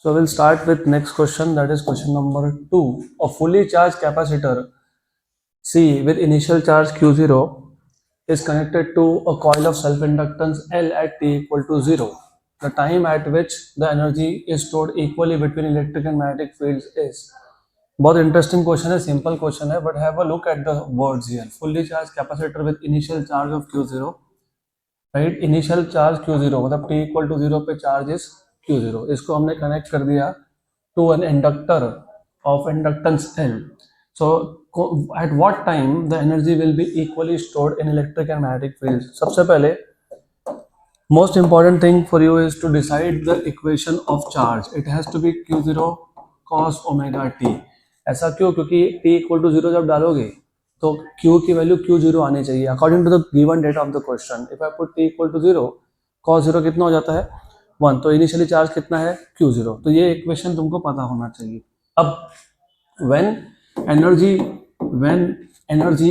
So we'll start with next question, that is question number 2. A fully charged capacitor C with initial charge Q0 is connected to a coil of self-inductance L at t equal to 0. The time at which the energy is stored equally between electric and magnetic fields is. बहुत interesting question है, simple question है, but have a look at the words here. Fully charge capacitor with initial charge of Q0, right. Initial charge Q0 मतलब t equal to 0 पे charge is Q0. इसको हमने connect कर दिया to an inductor of inductance L. So at what time the energy will be equally stored in electric and magnetic fields? सबसे पहले most important thing for you is to decide the equation of charge. It has to be Q0 cos omega t. ऐसा क्यों? क्योंकि t equal to 0 जब डालोगे तो q की value Q0 आनी चाहिए according to the given data of the question. If I put t equal to 0, cos 0 कितना हो जाता है 1. तो इनिशियली चार्ज कितना है Q0. तो ये इक्वेशन तुमको पता होना चाहिए. अब when energy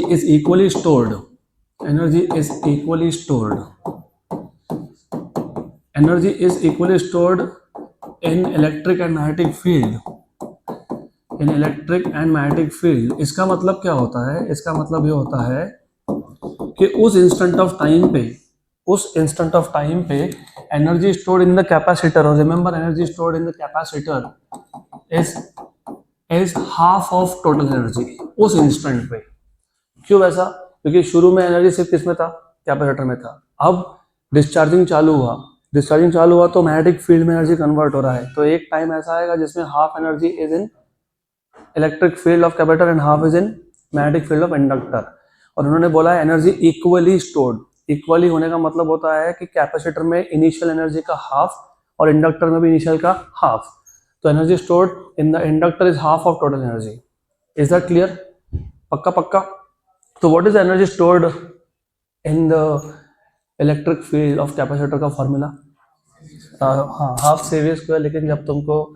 is equally stored in electric and magnetic field, इसका मतलब क्या होता है? इसका मतलब ये होता है कि उस इंस्टेंट ऑफ टाइम पे energy stored in the capacitor, और remember energy stored in the capacitor is half of total energy उस इंस्टेंट पे. क्यों ऐसा? क्योंकि शुरू में एनर्जी सिर्फ किसमें था? कैपेसिटर में था. अब डिस्चार्जिंग चालू हुआ तो मैग्नेटिक फील्ड में एनर्जी कन्वर्ट हो रहा है. तो एक टाइम ऐसा आएगा जिसमें half energy is in electric field of capacitor and half is in magnetic field of inductor. और उन्होंने बोला है एनर्जी इक्वली स्टोर्ड. इक्वली होने का मतलब होता है कि कैपेसिटर में इनिशियल एनर्जी का हाफ और इंडक्टर में भी इनिशियल का हाफ. तो energy stored in the inductor is half of total energy. Is that clear? पक्का. तो what is energy stored in the electric field of capacitor का फॉर्मूला? हाँ, हाफ CV स्क्वायर. लेकिन जब तुमको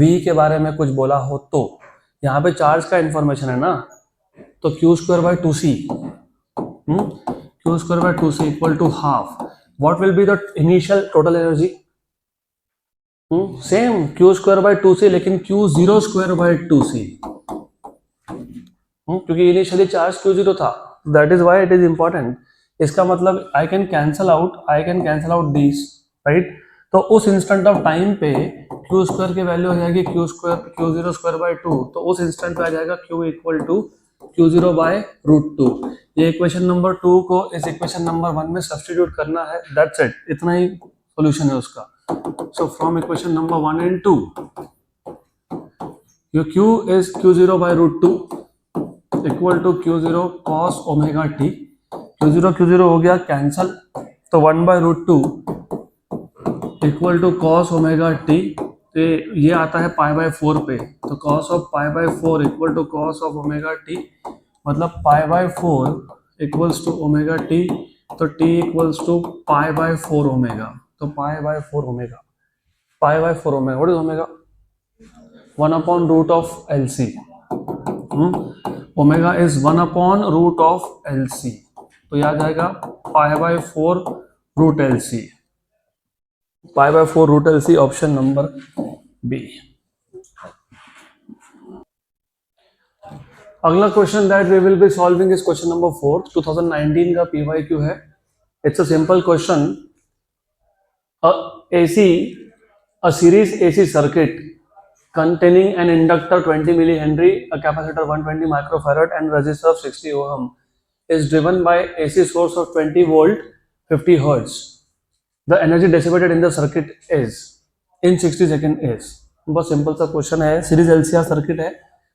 V के बारे में कुछ बोला हो तो यहाँ पे चार्ज का इंफॉर्मेशन है ना, तो Q square by 2C, Q square by 2C equal to half. What will be the initial total energy? Same Q square by 2C, लेकिन Q0 स्क्वायर बाय 2C, क्योंकि इनिशियली चार्ज Q0 था. That is why it is important. इसका मतलब I can cancel out this, right. तो उस instant of time पे Q square की value हो जाएगी Q0 स्क्वायर बाय 2. तो उस इंस्टेंट पे आ जाएगा Q equal to Q0 bye √2. ये इक्वेशन नंबर 2 को इस इक्वेशन नंबर 1 में सब्स्टिट्यूट करना है. That's it. इतना ही सॉल्यूशन है उसका. So from equation number 1 and 2, your Q is Q0 by √2 equal to Q0 cos omega t. Q0 हो गया कैंसल, तो 1 by √2 equal to cos omega t. तो ये आता है पाई बाय 4 पे. तो cos of pi by 4 equal to cos of omega t, मतलब pi by 4 equals to omega t. तो t equals to pi by 4 omega. तो pi by 4 omega what is omega? 1 upon root of LC. Omega is 1 upon root of LC. तो याद आएगा pi by 4 root LC. Pi by 4 root LC, option number B. अगला question that we will be solving is question number 4. 2019 का PYQ है. It's a simple question. A series AC circuit containing an inductor 20 millihenry, a capacitor 120 microfarad and resistor of 60 ohm is driven by AC source of 20 volt 50 hertz. The energy dissipated in the circuit is in 60 second is. बहुत simple सा question है. Series LCR circuit है,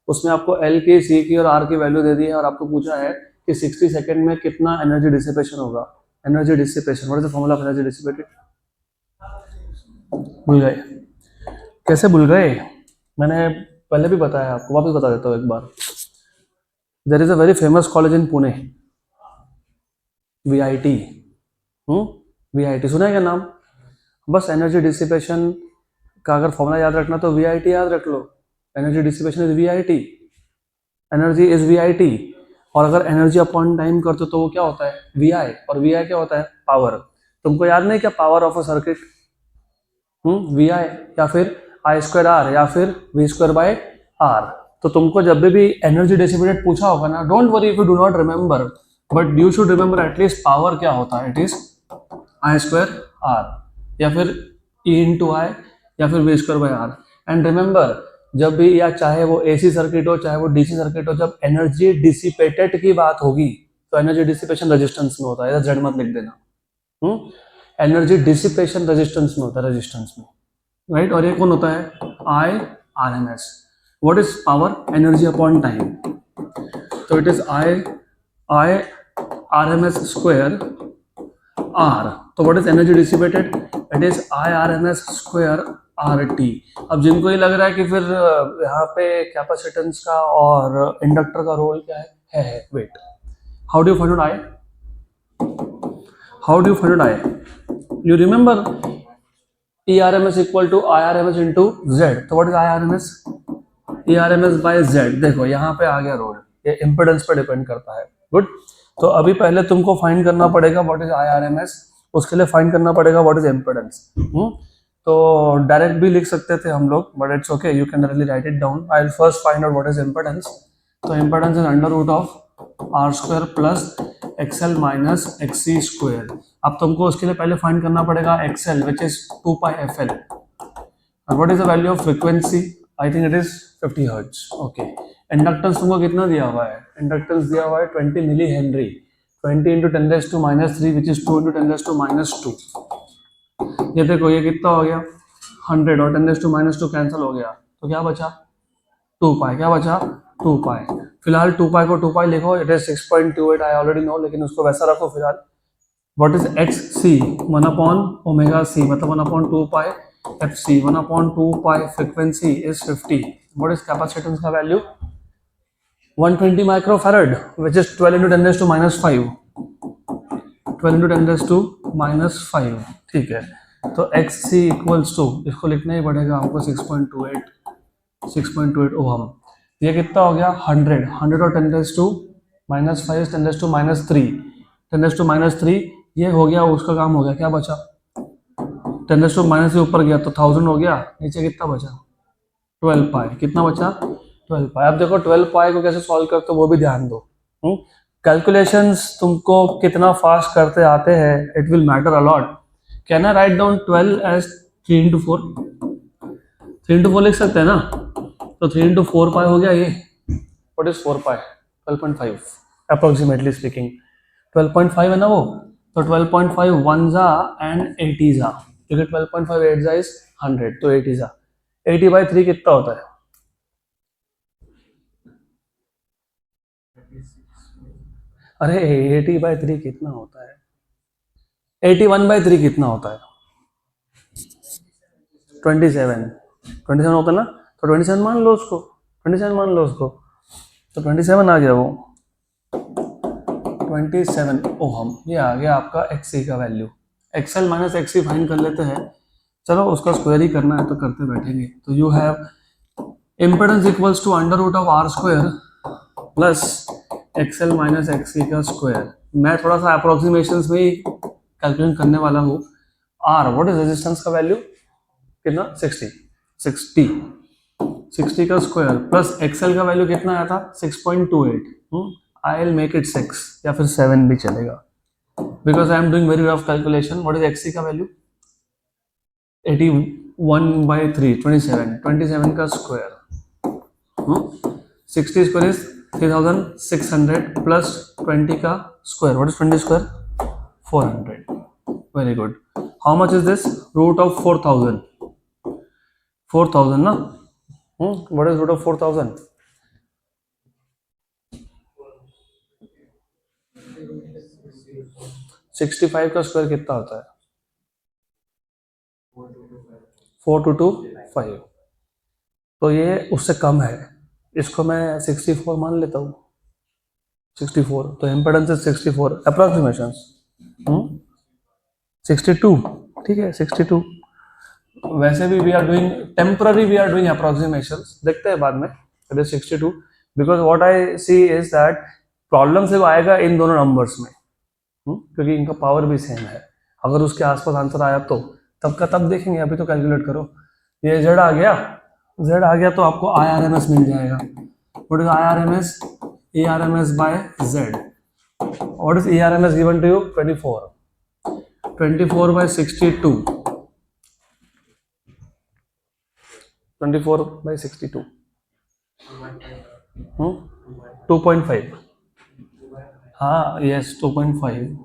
उसमें आपको L की, C की और R की वैल्यू दे दी है और आपको पूछा है कि 60 सेकेंड में कितना एनर्जी डिसिपेशन होगा. Energy dissipation, what is the formula of energy dissipated? भूल गए? कैसे भूल गए? मैंने पहले भी बताया आपको, वापस बता देता हूँ एक बार. There is a very famous college in Pune, VIT. VIT सुना है क्या नाम? बस एनर्जी डिसिपेशन का अगर फॉर्मूला याद रखना तो VIT याद रख लो. Energy dissipation is VIT, energy is VIT. और अगर एनर्जी अपॉन टाइम करते तो वो क्या होता है? VI. और VI क्या होता है? पावर. तुमको याद नहीं क्या power of a circuit? VI. या फिर आई स्क्वायर आर या फिर वी स्क्वायर बाय आर। तो तुमको जब भी एनर्जी डिसिपेटेड पूछा होगा ना, don't worry if you do not remember, but you should remember at least power क्या होता है। It is I square R या फिर ई इंटू आई या फिर V square by R. And remember, जब भी या चाहे वो एसी सर्किट हो चाहे वो डीसी सर्किट हो, जब एनर्जी डिसिपेटेड की बात होगी तो एनर्जी डिसिपेशन रेजिस्टेंस में होता है, जेड मत लिख देना। एनर्जी डिसिपेशन रेजिस्टेंस में होता है, रेजिस्टेंस में, राइट। और ये कौन होता है? I R M S. What is power? Energy upon time. तो it is I R M S square R. तो what is energy dissipated? It is I R M S square R T. अब जिनको ये लग रहा है कि फिर यहाँ पे कैपेसिटेंस का और इंडक्टर का रोल क्या है wait. How do you find out I? How do you find out I? You remember ERMS equal to IRMS into Z. तो what is IRMS? ERMS by Z. देखो यहाँ पे आ गया रोल, ये इम्पिडेंस पे डिपेंड करता है। गुड। तो अभी पहले तुमको फाइंड करना पड़ेगा व्हाट इज IRMS, उसके लिए फाइंड करना पड़ेगा व्हाट इज इम्पिडेंस। तो डायरेक्ट भी लिख सकते थे हम लोग, but it's okay, you can directly write it down. I will first find out what is impedance. तो impedance is under root of R square plus XL minus X C square. अब तुमको उसके लिए पहले फाइंड करना पड़ेगा X L which is 2 pi F L. और what is the value of frequency? I think it is 50 hertz. Okay. Inductance तुमको कितना दिया हुआ है? इंडक्टेंस दिया हुआ है 20 milli henry. 20 into 10⁻³ which is 2 into 10⁻²। ये देखो ये कितना हो गया? 100 और 10⁻² कैंसिल हो गया, तो क्या बचा? 2 पाई। क्या बचा? 2 पाई। फिलहाल 2 पाई को 2 पाई लिखो, it is 6.28, I already know, लेकिन उसको वैसा रखो फिलहाल। What is X C? 1/ओमेगा c, मतलब 1/2 pi F C. 1/2 pi frequency is 50। What is capacitance का value? 120 microfarad which is 12 into 10⁻⁵। 12 into 10⁻⁵। ठीक है। तो एक्स सी इक्वल्स टू, इसको लिखना ही पड़ेगा हमको, 6.28 ओहम। ये कितना हो गया? 100। 100 और 10⁻⁵ 10⁻3। 10⁻3 ये हो गया, उसका काम हो गया। क्या बचा? 10⁻³ से ऊपर गया तो 1000 हो गया, नीचे कितना बचा? 12 पाई। कितना बचा? 12 पाई। अब देखो 12 पाई को कैसे सॉल्व करते हो वो भी ध्यान दो। कैलकुलेशंस तुमको कितना फास्ट करते आते हैं, it will matter a lot. Can I write down 12 as 3 into 4? 3 into 4 लिख सकते हैं ना? तो 3 इंटू 4 पाई हो गया ये। What is 4 pi? 12.5 approximately speaking. 12.5 है ना वो, तो 12.5 1 जा एंड 80 जा, क्योंकि 12.5 8 जा इज 100, तो 80 जा। 80/3 कितना होता है? अरे 80/3 कितना होता है? 81/3 कितना होता है? 27 होता है ना, तो 27 मान लो उसको, 27 मान लो उसको, तो 27 आ गया वो, 27 ओहम। ये आ गया आपका एक्सी का value. XL minus XC find कर लेते हैं, चलो उसका स्क्वायर ही करना है तो करते बैठेंगे। तो you have impedance equals to under root of R square plus XL minus XC का स्क्वायर। मैं थोड़ा सा अप्रोक्सीमेशंस में ही कैलकुलेट करने वाला हूँ। आर, व्हाट इज रेजिस्टेंस का वैल्यू? कितना? 60 का स्क्वायर प्लस एक्सएल का वैल्यू कितना आया था? 6.28। आई विल मेक इट 6 या फिर 7 भी चलेगा, because I am doing very rough calculation. What is XC का वैल्यू? 81/3 27 का स्क्वायर। 60 स्क्वायर इज 3600 प्लस 20 का square. What is 20 square? 400। Very good. How much is this? Root of 4000। 4000 ना? What is root of 4000? 65 का square कितना होता है? 4225। तो ये उससे कम है, इसको मैं 64 मान लेता हूँ। 64, तो इम्पेडेंस इज 64 अप्रोक्सीमेशन। 62, ठीक है 62। वैसे भी we are doing temporary, we are doing approximations, देखते हैं बाद में। It is 62 because what I see is that problem सिर्फ आएगा इन दोनों नंबर्स में, क्योंकि इनका पावर भी सेम है। अगर उसके आसपास आंसर आया तो तब का तब देखेंगे, अभी तो कैलकुलेट करो। ये z आ गया, z आ गया तो आपको IRMS मिल जाएगा. What is IRMS? ARMS by Z. What is ARMS given to you? 24. 24 by 62. 24 by 62. 2.5. हाँ, yes, 2.5.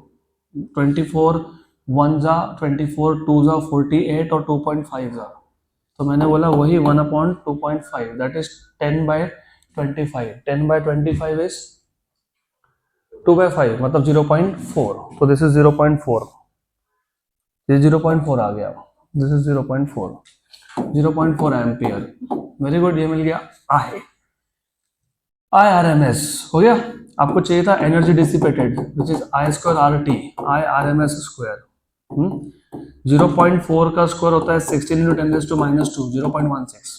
24 1 जा 24 2 जा 48 और 2.5 जा, तो मैंने बोला वही 1/2.5, दैट इज 10/25. 10/25 इज 2/5, मतलब 0.4. तो दिस इज 0.4. ये 0.4 आ गया. This is 0.4. 0.4 ampere. Very good, ये मिल गया. IRMS हो गया. आपको चाहिए था energy dissipated, which is I²RT, IRMS². 0.4 का स्क्वायर होता है 16 × 10⁻², 0.16.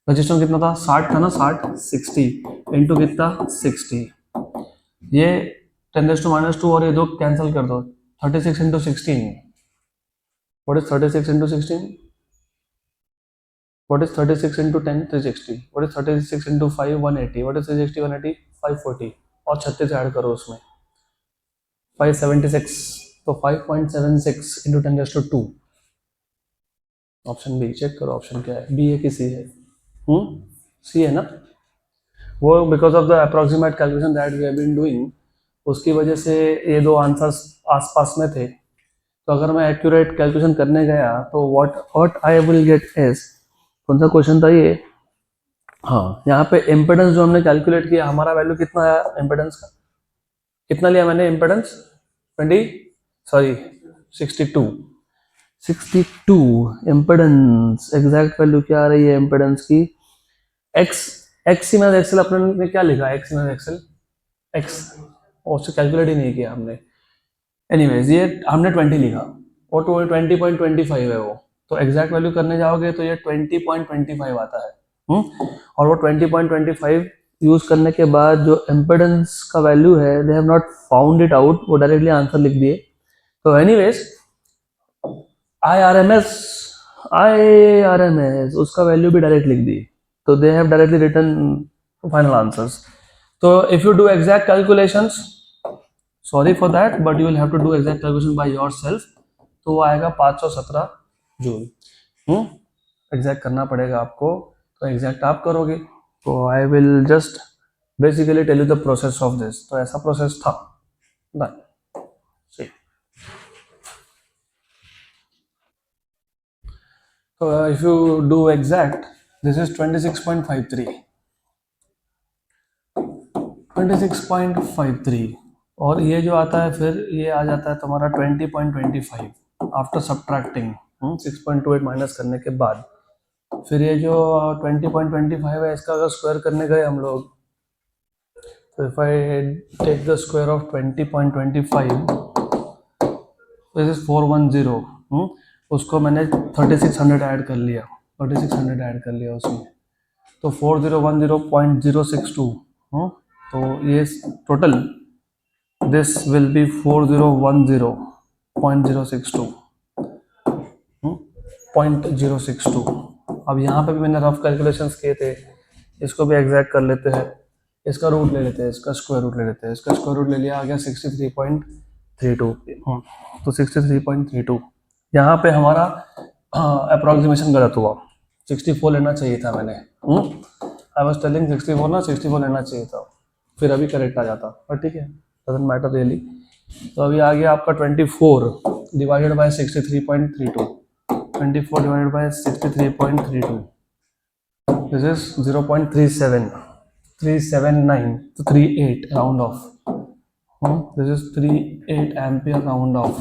रजिस्टर कितना था? 60 था ना, 60. 60 इंटू कितना? 60. ये 10⁻² और ये दो कैंसिल कर दो. 36 × 16. What is 36 × 16? What is 36 × 10? 360. What is 36 × 5? 180. What is 360 180? 540. और 36 ऐड करो उसमें. 576. तो 5.76 × 10⁻². Option B. चेक करो ऑप्शन क्या है, बी है कि सी है? सी है ना. वो because of the approximate calculation that we have been doing, उसकी वजह से ये दो आंसर्स आसपास में थे. तो अगर मैं एक्यूरेट कैलकुलेशन करने गया तो what I will get is, कौन सा क्वेश्चन था ये? हाँ, यहाँ पे इम्पेडेंस जो हमने कैलकुलेट किया, हमारा वैल्यू कितना आया इम्पेडेंस का? कितना लिया मैंने इम्पेडेंस? 62 इम्पेडेंस. एग्जैक्ट वैल्यू क्या आ रही है इम्पेडेंस की? एक्स इमेज एक्सेल अपने ने क्या लिखा? एक्स इमेज एक्सेल एक्स, और उससे कैलकुलेट ही नहीं किया हमने. एनीवेज, ये हमने 20 लिखा और 20.25 है वो. तो एग्जैक्ट वैल्यू करने जाओगे तो ये 20.25 आता है. और वो 20.25 यूज करने के बाद जो इम्पेडेंस का वैल्यू है, they have not found it out, वो डायरेक्टली आंसर लिख दिए. तो एनीवेज, IRMS उसका वैल्यू भी डायरेक्ट लिख दी. तो they have directly written final answers. तो if you do exact calculations, sorry for that, but you will have to do exact calculation by yourself. तो वो आएगा 517 जूल. एग्जैक्ट करना पड़ेगा आपको, तो एग्जैक्ट आप करोगे. तो I will just basically tell you the process of this. तो ऐसा प्रोसेस था. Done. So if you do exact, this is 26.53. 26.53. और ये जो आता है फिर ये आ जाता है तुम्हारा 20.25 आफ्टर सब्ट्रैक्टिंग 6.28 माइनस करने के बाद. फिर ये जो 20.25 है, इसका अगर स्क्वायर करने गए हम लोग, तो if I take the square of 20.25, this is 410. उसको मैंने 3600 ऐड कर लिया, 3600 ऐड कर लिया उसमें, तो 4010.062. तो ये टोटल दिस विल बी 4010.062. 0.062. अब यहाँ पे भी मैंने रफ कैलकुलेशंस किए थे, इसको भी एग्जैक्ट कर लेते हैं. इसका रूट ले लेते हैं, इसका स्क्वायर रूट ले लेते हैं. इसका स्क्वायर रूट ले लिया, आ गया 63.32. तो 63.32. यहाँ पे हमारा अप्रोक्सीमेशन गलत हुआ. 64 लेना चाहिए था मैंने. आई वाज टेलिंग 64 ना, 64 लेना चाहिए था, फिर अभी करेक्ट आ जाता. पर ठीक है, डजंट मैटर रियली. तो अभी आ गया आपका 24 divided by 63.32. 24 divided by 63.32. This is 0.379, तो 38 round off. This is 38 ampere round of.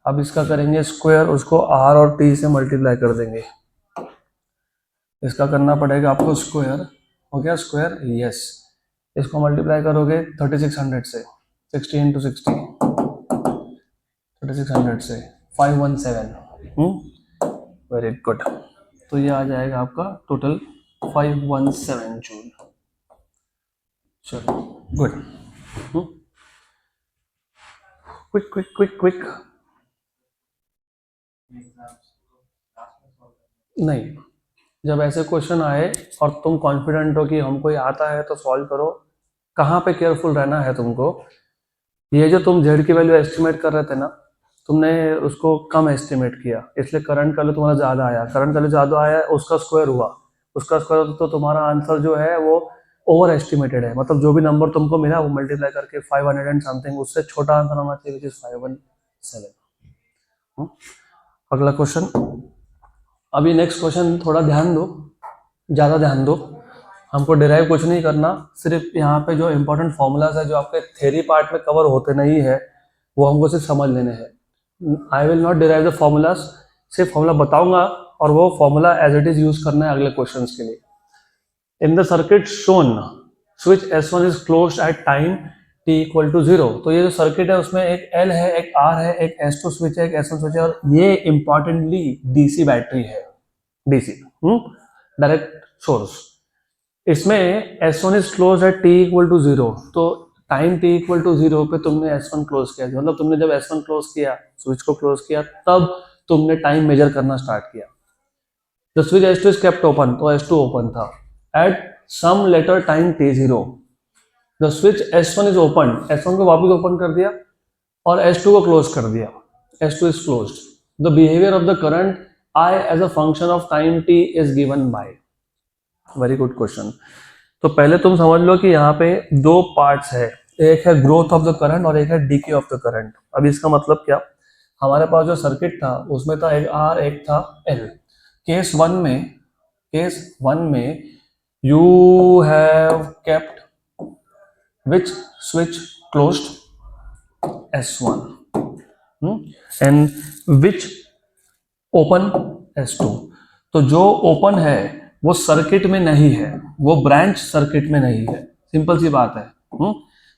अब इसका करेंगे स्क्वायर, उसको R और T से मल्टीप्लाई कर देंगे. इसका करना पड़ेगा आपको स्क्वायर. हो गया स्क्वायर? यस. इसको मल्टीप्लाई करोगे 3600 से, 60 × 60, 3600 से 517. Very good. तो ये आ जाएगा आपका टोटल 517 जूल. चलो good. Quick quick quick quick. नहीं, जब ऐसे क्वेश्चन आए और तुम कॉन्फिडेंट हो कि हमको ये आता है तो सॉल्व करो, कहाँ पे केयरफुल रहना है तुमको, ये जो तुम जेड की वैल्यू एस्टिमेट कर रहे थे ना, तुमने उसको कम एस्टिमेट किया, इसलिए करंट वैल्यू तुम्हारा ज़्यादा आया, करंट वैल्यू ज़्यादा आया, उसका स्क्वायर हुआ, उसका स्क्वायर तो तुम्हारा आंसर जो है वो ओवर एस्टिमेटेड है, मतलब जो भी नंबर तुमको मिला वो मल्टीप्लाई करके 500 एंड समथिंग, उससे छोटा आंसर होना चाहिए विच इज 517। अगला क्वेश्चन, अभी नेक्स्ट क्वेश्चन थोड़ा ध्यान दो, ज़्यादा ध्यान दो, हमको डिराइव कुछ नहीं करना, सिर्फ यहाँ पे जो इंपॉर्टेंट फॉर्मूलाज है जो आपके थ्योरी पार्ट में कवर होते नहीं है वो हमको सिर्फ समझ लेने हैं। I will not derive the formulas, सिर्फ फॉर्मूला बताऊंगा और वो formula as it is use करना है अगले क्वेश्चन के लिए। In the circuit shown switch S1 is close at time t equal to 0, तो ये जो सर्किट है उसमें एक L है, एक R है, एक S2 स्विच है, एक S1 स्विच है, और ये इंपॉर्टेंटली डीसी बैटरी है, डीसी डायरेक्ट सोर्स। इसमें S1 is close at t equal to 0, तो टाइम t इक्वल टू 0 पे तुमने S1 क्लोज किया, मतलब तुमने जब S1 क्लोज किया, स्विच को क्लोज किया, तब तुमने टाइम मेजर करना स्टार्ट किया। The switch S2 is kept open, तो S2 ओपन था। At some later time t0 the switch S1 is open, S1 को वापस ओपन कर दिया और S2 को क्लोज कर दिया, S2 is closed. The behaviour of the current I as a function of time t is given by. Very good question. तो पहले तुम समझ लो कि यहाँ पे दो पार्ट्स है, एक है ग्रोथ ऑफ द करंट और एक है डीके ऑफ द करंट। अब इसका मतलब क्या, हमारे पास जो सर्किट था उसमें था एक R, एक था L। केस वन में you have kept which switch closed S1 and which open S2। तो जो ओपन है वो सर्किट में नहीं है, वो ब्रांच सर्किट में नहीं है, सिंपल सी बात है।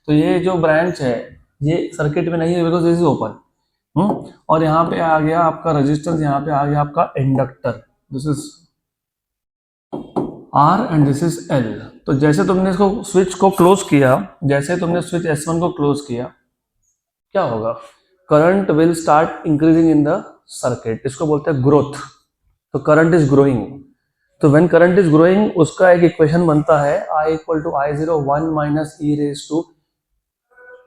तो ये जो ब्रांच है ये सर्किट में नहीं है बिकॉज दिस इज ओपन। और यहाँ पे आ गया आपका रेजिस्टेंस, यहाँ पे आ गया आपका inductor, this is R and this is L। तो जैसे तुमने इसको स्विच को क्लोज किया, जैसे तुमने स्विच S1 को क्लोज किया, क्या होगा, current will start increasing in the circuit, इसको बोलते हैं ग्रोथ। तो करंट इज ग्रोइंग, तो व्हेन करंट इज ग्रोइंग उसका एक इक्वेशन बनता है I equal to I0 1 minus e raise to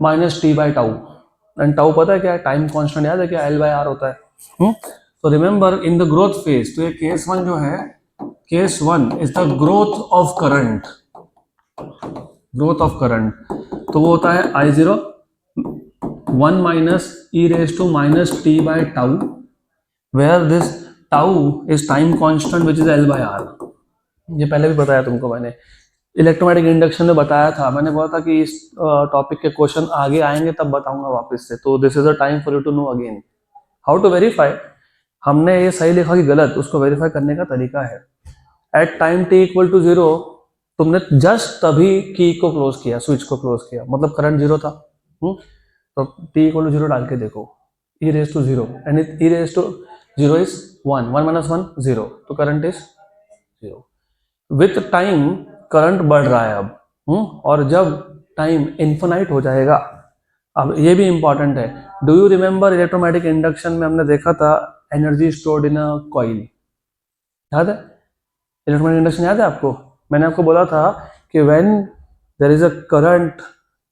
minus t by tau. And tau पता है क्या है, टाइम कांस्टेंट याद है क्या, L बाय R होता है। तो remember in the growth phase, तो ये केस वन जो है, case one is the growth of current, growth of current, तो वो होता है I0 1 minus e raise to minus t by tau, where this tau is time constant which is L by R। ये पहले भी बताया तुमको मैंने, इलेक्ट्रोमैटिक इंडक्शन में बताया था, मैंने बोला था कि इस टॉपिक के क्वेश्चन आगे आएंगे तब बताऊंगा वापस से। तो this is a time for you to know again how to verify, हमने ये सही लिखा कि गलत, उसको वेरीफाई करने का तरीका है। At time t equal to 0 तुमने जस्ट तभी की को क्लोज किया, स्विच को क्लोज किया, मतलब करंट 0 था। तो t इक्वल टू 0 डाल के देखो, e raise to 0 and e raise to 0 is 1, 1 माइनस 1 0, तो current is 0। With time current बढ़ रहा है अब, और जब टाइम इन्फिनाइट हो जाएगा, अब ये भी इंपॉर्टेंट है, डू यू रिमेंबर इलेक्ट्रोमैटिक इंडक्शन में हमने देखा था energy stored in a coil, याद है, इलेक्ट्रोमैटिक इंडक्शन याद है आपको, मैंने आपको बोला था कि when there is a current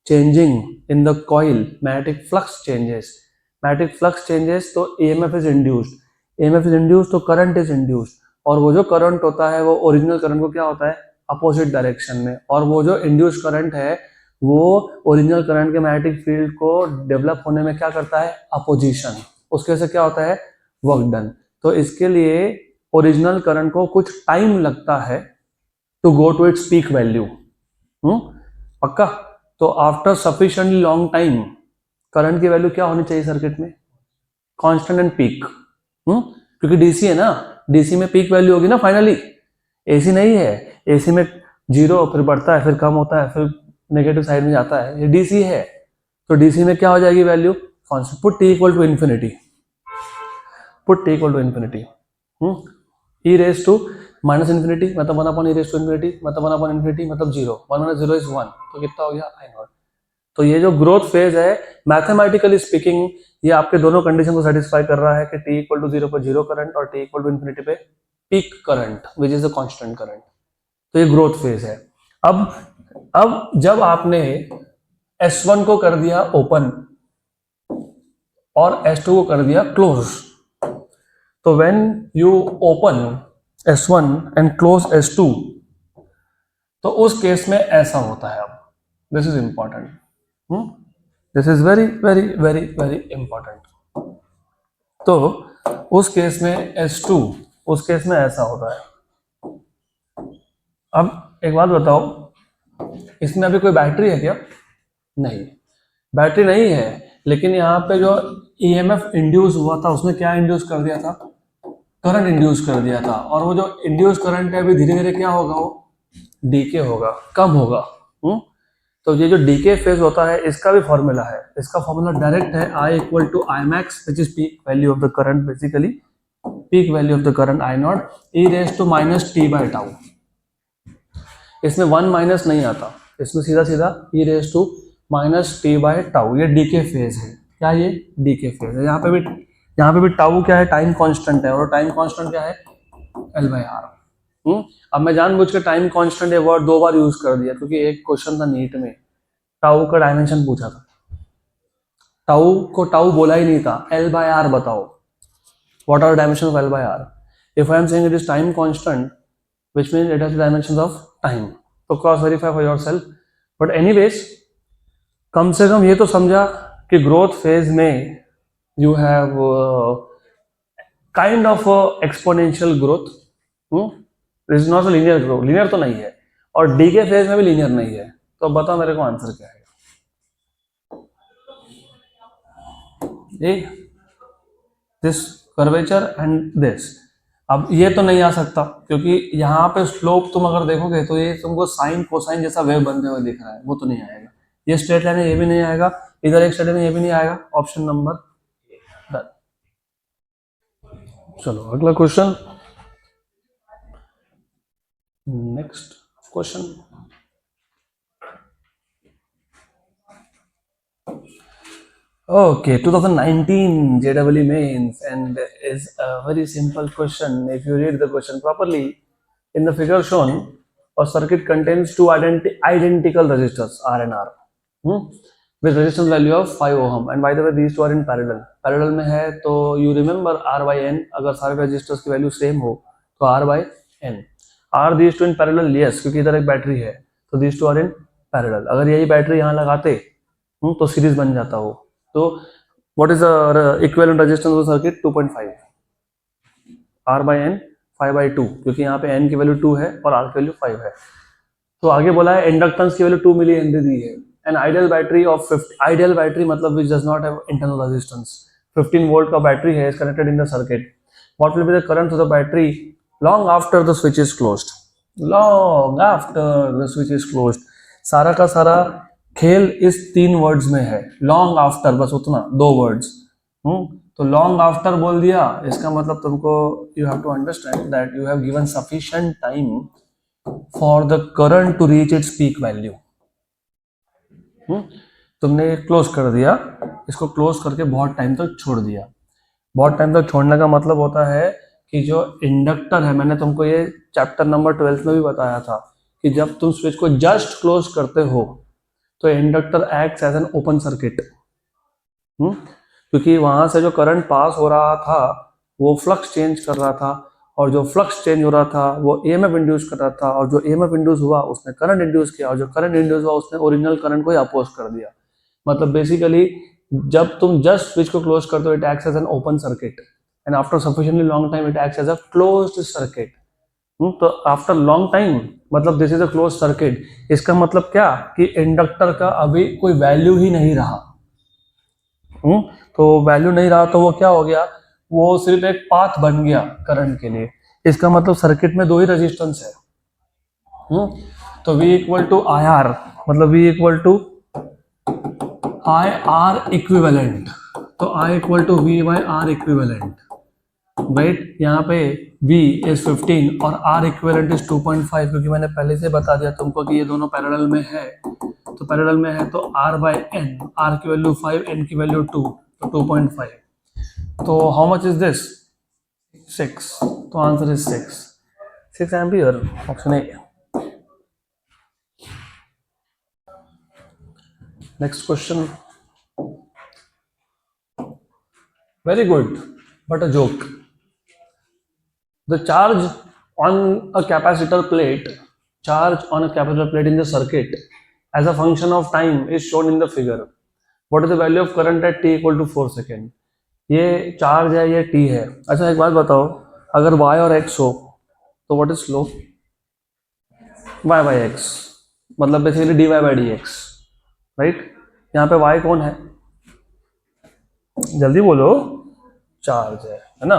changing in the coil, magnetic flux changes, magnetic flux changes तो EMF is induced, EMF is induced तो करंट इज इंड्यूस्ड, और वो जो करंट होता है वो ओरिजिनल करंट को क्या होता है, अपोजिट डायरेक्शन में, और वो जो इंड्यूस्ड करंट है वो ओरिजिनल करंट के मैग्नेटिक फील्ड को डेवलप होने में क्या करता है, अपोजिशन, उसके वजह से क्या होता है, वर्क डन। तो इसके लिए ओरिजिनल करंट को कुछ टाइम लगता है to go to its peak value, पक्का। तो after sufficiently long time current की वैल्यू क्या होनी चाहिए सर्किट में, कांस्टेंट एंड पीक, क्योंकि डीसी है ना, डीसी में पीक वैल्यू होगी ना फाइनली, एसी नहीं है, एसी में 0 फिर बढ़ता है फिर कम होता है फिर नेगेटिव साइड में जाता है, ये डीसी है। तो डीसी में क्या हो जाएगी value, constant, put t equal to infinity, put t equal to infinity, e raise to minus infinity मतलब 1 upon e raise to infinity मतलब 1 अपॉन इन्फिनिटी मतलब 0, 1 माइनस 0 इज 1, तो कितना हो गया I0। तो ये जो ग्रोथ फेज है मैथमेटिकली स्पीकिंग ये आपके दोनों कंडीशन को सेटिस्फाई कर रहा है कि t इक्वल टू 0 पर 0 करंट और t इक्वल टू इन्फिनिटी पे peak current which is the constant current. तो ये ग्रोथ फेज है। अब जब आपने S1 को कर दिया ओपन और S2 को कर दिया क्लोज, तो when you open S1 and close S2, तो उस केस में ऐसा होता है। अब this is important, this is very very very very important. तो उस केस में S2, उस केस में ऐसा होता है। अब एक बात बताओ, इसमें अभी कोई बैटरी है क्या? नहीं, बैटरी नहीं है, लेकिन यहाँ पे जो EMF इंड्यूस हुआ था उसने क्या इंड्यूस कर दिया था? करंट इंड्यूस कर दिया था। और वो जो इंड्यूस करंट है अभी धीरे धीरे क्या होगा? वो डीके होगा, कम होगा। तो ये जो डीके फेज होता है इसका भी फॉर्मूला है, इसका फॉर्मूला डायरेक्ट है I equal to I max which is peak value of the current, basically peak value of the current I naught e raise to minus t by tau. इसमें 1 माइनस नहीं आता, इसमें सीधा सीधा e raise to minus t by tau. ये decay phase है। क्या ये डीके फेज है? यहाँ पे भी टाउ क्या है? टाइम कांस्टेंट है। और टाइम कांस्टेंट क्या है? L by R. अब मैं जानबूझ के टाइम कांस्टेंट ये वर्ड 2 बार यूज कर दिया, क्योंकि एक क्वेश्चन था नीट में, टाउ का डायमेंशन पूछा था, टाउ को टाउ बोला ही नहीं था, L बाय आर बताओ, what are dimension of L by R? If I am saying it is time constant which means it has the dimensions of time, तो cross verify for yourself. But anyways, कम से कम ये तो समझा कि growth phase में you have kind of exponential growth. This is not a linear growth, linear तो नहीं है, और डीके फेज में भी लीनियर नहीं है। तो बताओ मेरे को आंसर क्या है? This curvature and this. अब ये तो नहीं आ सकता, क्योंकि यहाँ पे स्लोप तुम अगर देखोगे तो ये तुमको साइन कोसाइन जैसा वेव बनते हुए दिख रहा है, वो तो नहीं आएगा। ये स्ट्रेट लाइन है, ये भी नहीं आएगा, इधर एक स्ट्रेट लाइन ये भी नहीं आएगा। Option number done. चलो अगला question, next question. Okay, 2019 JEE mains, and is a very simple question. If you read the question properly, in the figure shown, a circuit contains two identical resistors R and R, with resistance value of 5 ohm. And by the way, these two are in parallel. Parallel में है तो you remember R by N. अगर सारे resistors की value same हो तो R by N. Are these two in parallel? Yes, क्योंकि इधर एक बैटरी है, तो these two are in parallel. अगर यही बैटरी यहाँ लगाते तो सीरीज बन जाता हो। तो what is the equivalent resistance of the circuit? 2.5 R by N 5 by 2, क्योंकि यहाँ पे N की वैल्यू 2 है और R की वैल्यू 5 है। तो आगे बोला है इंडक्टेंस की वैल्यू 2 मिली हेनरी दी है। An ideal battery of 50, ideal battery मतलब which does not have internal resistance, 15 volt का बैटरी है, is connected in the circuit. What will be the current to the battery long after the switch is closed? Long after the switch is closed. सारा का सारा खेल इस 3 words में है, long after, बस उतना 2 वर्ड्स। तो लॉन्ग आफ्टर बोल दिया, इसका मतलब तुमको you have to understand that you have given sufficient time for the current to reach its peak value. तुमने क्लोज कर दिया, इसको क्लोज करके बहुत टाइम तक छोड़ दिया। बहुत टाइम तक छोड़ने का मतलब होता है कि जो इंडक्टर है, मैंने तुमको ये चैप्टर नंबर 12 में भी बताया था कि जब तुम स्विच को जस्ट क्लोज करते हो तो inductor acts as an open circuit, क्योंकि वहां से जो करंट पास हो रहा था वो फ्लक्स चेंज कर रहा था, और जो फ्लक्स चेंज हो रहा था वो EMF इंड्यूस कर रहा था, और जो EMF इंड्यूस हुआ उसने करंट इंड्यूस किया, और जो करंट इंड्यूस हुआ उसने ओरिजिनल करंट को ही अपोज कर दिया। मतलब बेसिकली जब तुम जस्ट स्विच को क्लोज करते हो it acts as an open circuit, and after sufficiently long time it acts as a closed circuit. तो आफ्टर लॉन्ग टाइम मतलब this is a close circuit. इसका मतलब क्या कि इंडक्टर का अभी कोई वैल्यू ही नहीं रहा। तो वैल्यू नहीं रहा तो वो क्या हो गया, वो सिर्फ एक पाथ बन गया करंट के लिए। इसका मतलब सर्किट में 2 ही रेजिस्टेंस है। तो V equal to I R, मतलब V equal to I R equivalent, तो I equal to V by R equivalent. Wait, यहाँ पे V इज 15 और R इक्विवेलेंट इज 2.5, क्योंकि मैंने पहले से बता दिया तुमको कि ये दोनों पैरेलल में है। तो पैरेलल में है तो R बाई N, R की वैल्यू 5, N की वैल्यू 2, तो 2.5। तो हाउ मच इज दिस? 6, तो answer is 6 ampere, option A. Next question, very good but a joke. The charge on a capacitor plate, charge on a capacitor plate in the circuit as a function of time is shown in the figure. What is the value of current at t equal to 4 second? ये charge है, ये t है। अच्छा एक बात बताओ, अगर y और x हो तो what is slope? y by x, मतलब basically dy by dx, right? यहाँ पे y कौन है? जल्दी बोलो। चार्ज है ना?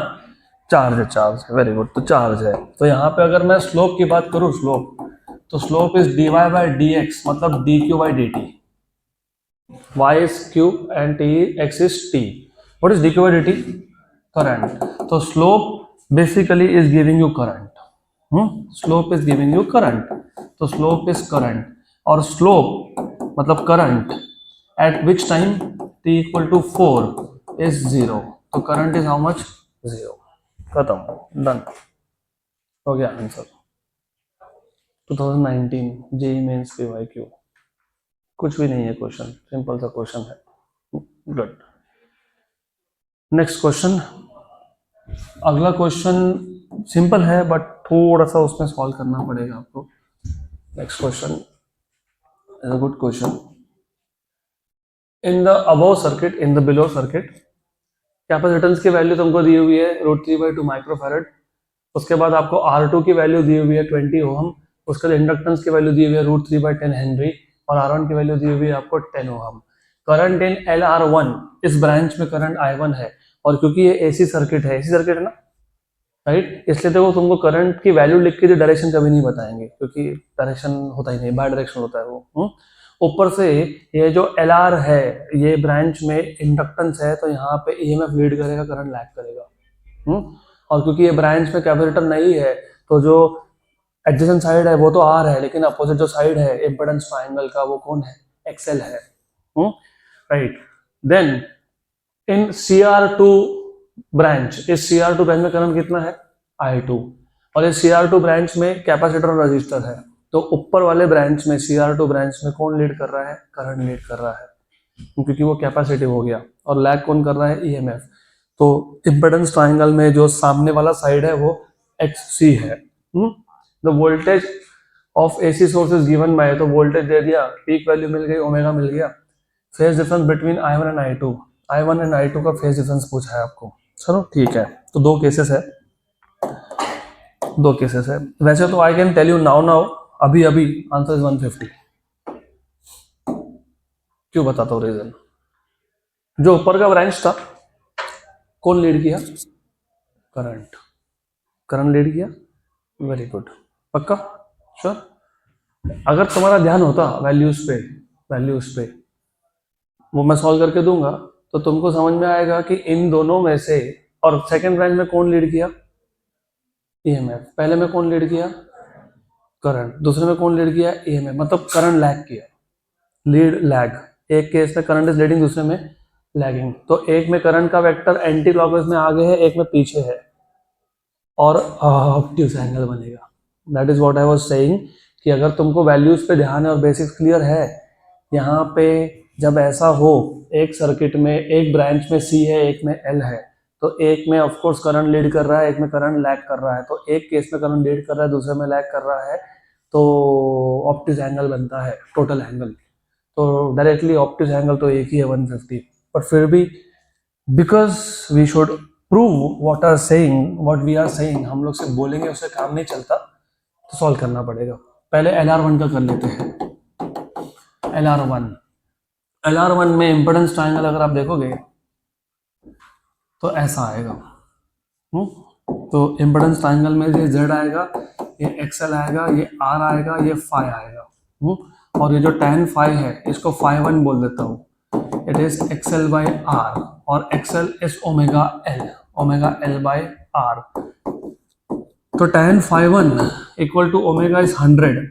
चार्ज है, वेरी गुड। तो चार्ज है, तो यहाँ पे अगर मैं स्लोप की बात करूँ, स्लोप, तो slope is dy by D X, मतलब D Q by D T. Y is Q and T X is T. What is D Q by D T? Current. तो slope basically is giving you current. Slope is giving you current, तो slope is current, और slope मतलब current at which time t equal to 4 is 0। तो current is how much? 0। खत्म, done हो गया answer. 2019 JEE mains PYQ, कुछ भी नहीं है क्वेश्चन, सिंपल सा क्वेश्चन है। गुड। नेक्स्ट क्वेश्चन, अगला क्वेश्चन सिंपल है बट थोड़ा सा उसमें सॉल्व करना पड़ेगा आपको। Next question is a good question. In the above circuit, in the below circuit, capacitance की वैल्यू तुमको दी हुई है √3/2 माइक्रोफैरड। उसके बाद आपको R2 की वैल्यू दी हुई है 20 ओहम। उसके बाद इंडक्टेंस की वैल्यू दी हुई है √3/10 हेनरी, और R1 की वैल्यू दी हुई है आपको 10 ओहम। करंट इन LR1, इस ब्रांच में करंट I1 है, और क्योंकि ये AC सर्किट है, AC सर्किट है ना, राइट, इसलिए देखो तुमको करंट की वैल्यू लिख के डायरेक्शन कभी नहीं बताएंगे, क्योंकि डायरेक्शन होता ही नहीं, बाय डायरेक्शन होता है वो। ऊपर से ये जो LR है, ये ब्रांच में इंडक्टेंस है, तो यहाँ पे EMF लीड करेगा, करंट लैग करेगा। और क्योंकि ये ब्रांच में कैपेसिटर नहीं है, तो जो एडजेसेंट साइड है वो तो R है, लेकिन अपोजिट जो साइड है इम्पीडेंस ट्रायंगल का, वो कौन है? XL है, right. Then in CR2 branch, इस CR2 ब्रांच में करंट कितना है? I2, और इस CR2 ब्रांच में कैपेसिटर और रजिस्टर है। तो ऊपर वाले ब्रांच में, CR2 ब्रांच में कौन लीड कर रहा है? करंट लीड कर रहा है, क्योंकि वो कैपेसिटिव हो गया, और लैग कौन कर रहा है? EMF। तो इम्पीडेंस ट्रायंगल में जो सामने वाला साइड है वो XC है। The voltage of AC source is given bye, तो वोल्टेज दे दिया, पीक वैल्यू मिल गई, ओमेगा मिल गया। Phase difference between I1 and I2, I1 and I2 का फेज डिफरेंस पूछा है आपको। चलो ठीक है, तो दो केसेस है, दो केसेस है। वैसे तो I can tell you now अभी अभी आंसर इज 150। क्यों बताता हूँ रीजन? जो ऊपर का ब्रांच था, कौन लीड किया? करंट, करंट लीड किया, वेरी गुड। पक्का? श्योर? अगर तुम्हारा ध्यान होता वैल्यूज पे, वो मैं सॉल्व करके दूंगा, तो तुमको समझ में आएगा कि इन दोनों में से, और सेकंड ब्रांच में कौन लीड किया? EMF। पहले में कौन लीड किया? करंट। दूसरे में कौन लीड किया? EMF। मतलब करंट लैग किया, लीड लैग। एक केस में करंट इज लीडिंग, दूसरे में लैगिंग। तो एक में करंट का वेक्टर एंटी क्लॉकवाइज में आगे है, एक में पीछे है, और ऑब्ट्यूज एंगल बनेगा। That is what I was saying, कि अगर तुमको वैल्यूज पे ध्यान है और बेसिक्स क्लियर है, यहाँ पे जब ऐसा हो, एक सर्किट में एक ब्रांच में C है, एक में L है, तो एक में ऑफ कोर्स करंट लीड कर रहा है, एक में करंट लैग कर रहा है। तो एक केस में करंट लीड कर रहा है, दूसरे में लैग कर रहा है, तो ऑब्ट्यूज एंगल बनता है टोटल एंगल। तो डायरेक्टली ऑब्ट्यूज एंगल तो एक ही है, 150। पर फिर भी because we should prove what we are saying, हम लोग से बोलेंगे उससे काम नहीं चलता, तो सॉल्व करना पड़ेगा। पहले LR1 का कर लेते हैं। LR1 में इम्पीडेंस ट्रायंगल अगर आप देखोगे तो ऐसा आएगा। तो इम्पीडेंस ट्रायंगल में ये Z आएगा, ये XL आएगा, ये R आएगा, ये phi आएगा। और ये जो tan phi है, इसको phi1 बोल देता हूँ। It is XL by R, और XL is omega L by R। तो tan phi1 equal to omega is 100।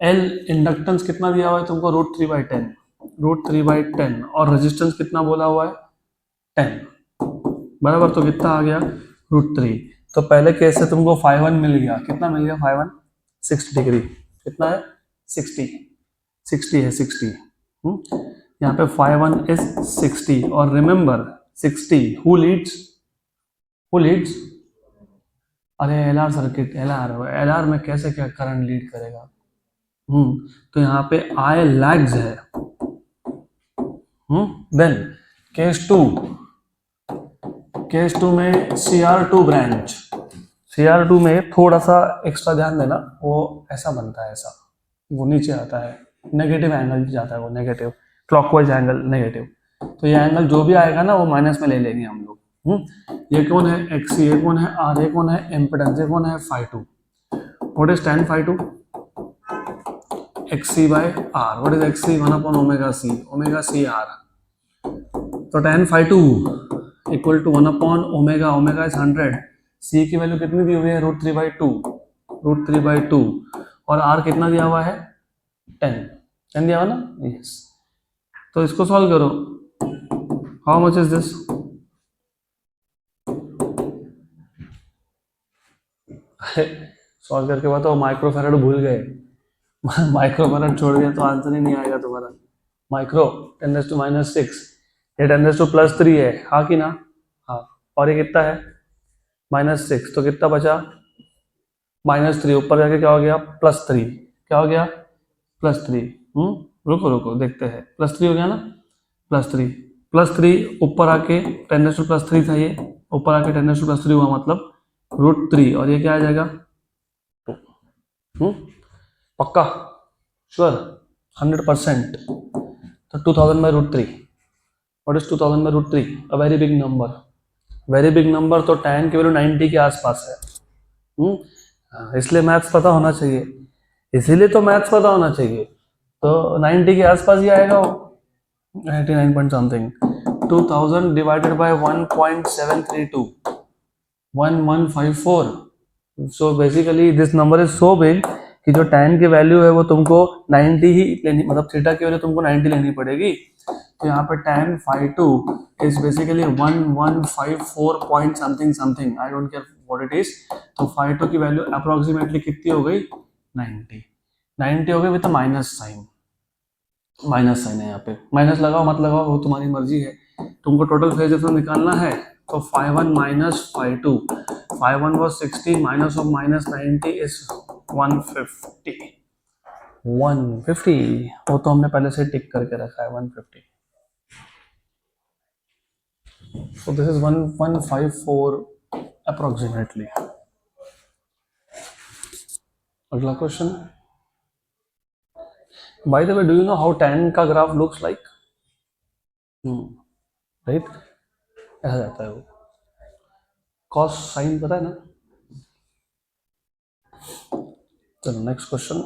L inductance कितना दिया हुआ है तुमको? √3/10, और रेजिस्टेंस कितना बोला हुआ है? 10। बराबर, तो कितना आ गया √3। तो पहले केस से तुमको φ1 मिल गया, कितना मिल गया φ1? 60 डिग्री। कितना है? 60 है 60। यहाँ पे φ1 इज 60 और रिमेंबर 60 हु लीड्स? अरे एलआर सर्किट, एलआर में कैसे क्या करंट लीड करेगा? तो यहाँ पे आई लैग्स है। देन केस टू में CR2 ब्रांच, CR2 में थोड़ा सा एक्स्ट्रा ध्यान देना, वो ऐसा बनता है, ऐसा वो नीचे आता है, नेगेटिव एंगल जाता है, वो नेगेटिव क्लॉकवाइज एंगल नेगेटिव। तो ये एंगल जो भी आएगा ना वो माइनस में ले लेंगे हम लोग। ये कौन है? XC, ये कौन है? R, ये कौन है? इम्पिडेंस, ये कौन है? φ2। What is tan φ2? XC by R। What is XC? 1/ωc, ωc/R। तो tan φ2 equal to 1/ω, omega is 100, C की वैल्यू कितनी दी हुई है? √3/2 और R कितना दिया हुआ है? 10 दिया हुआ ना? यस। तो इसको सॉल्व करो। How much is this? Solve करके बताओ। माइक्रोफैराड भूल गए? माइक्रोफैराड छोड़ दिया तो आंसर ही नहीं आएगा तुम्हारा। माइक्रो 10⁻⁻⁶, ये 10⁻+3 है, हाँ कि ना? हाँ। और ये कितना है? -6, तो कितना बचा? -3, ऊपर जाके क्या हो गया? +3। क्या हो गया? +3। रुको देखते हैं। +3 हो गया ना? +3 ऊपर आके 10⁻+3 था, ये ऊपर आके 10⁻+3 हुआ, मतलब √3, और ये क्या आ जाएगा? 2। पक्का? श्योर? 100%? तो 2000/√3। What is 2000/√3? A very big number. Very big number, तो tan की वैल्यू 90 के आसपास है। इसलिए मैथ्स पता होना चाहिए, इसीलिए तो मैथ्स पता होना चाहिए। तो 90 के आसपास ही आएगा वो, 99 point something. 2000 divided by 1.732, 1154। So basically this number is so big कि जो tan की वैल्यू है वो तुमको 90 ही लेनी, मतलब थीटा की वैल्यू तुमको 90 लेनी पड़ेगी। तो यहाँ पे tan φ2 is basically 1154 point something, I don't care what it is. तो φ2 की वैल्यू अप्रोक्सीमेटली कितनी हो गई? 90 हो गई with minus sign. Minus sign है यहाँ पे, माइनस लगाओ मत लगाओ वो तुम्हारी मर्जी है। तुमको टोटल फेज डिफरेंस निकालना है, तो φ1 minus φ2, φ1 was 60 minus of -90 is 150। 150 वो तो हमने पहले से टिक करके रखा है, 150। So this is 1154 approximately। अगला question. By the way, do you know how tan का ग्राफ looks like? राइट, ऐसा जाता है वो। कॉस साइन पता है ना? चलो नेक्स्ट क्वेश्चन।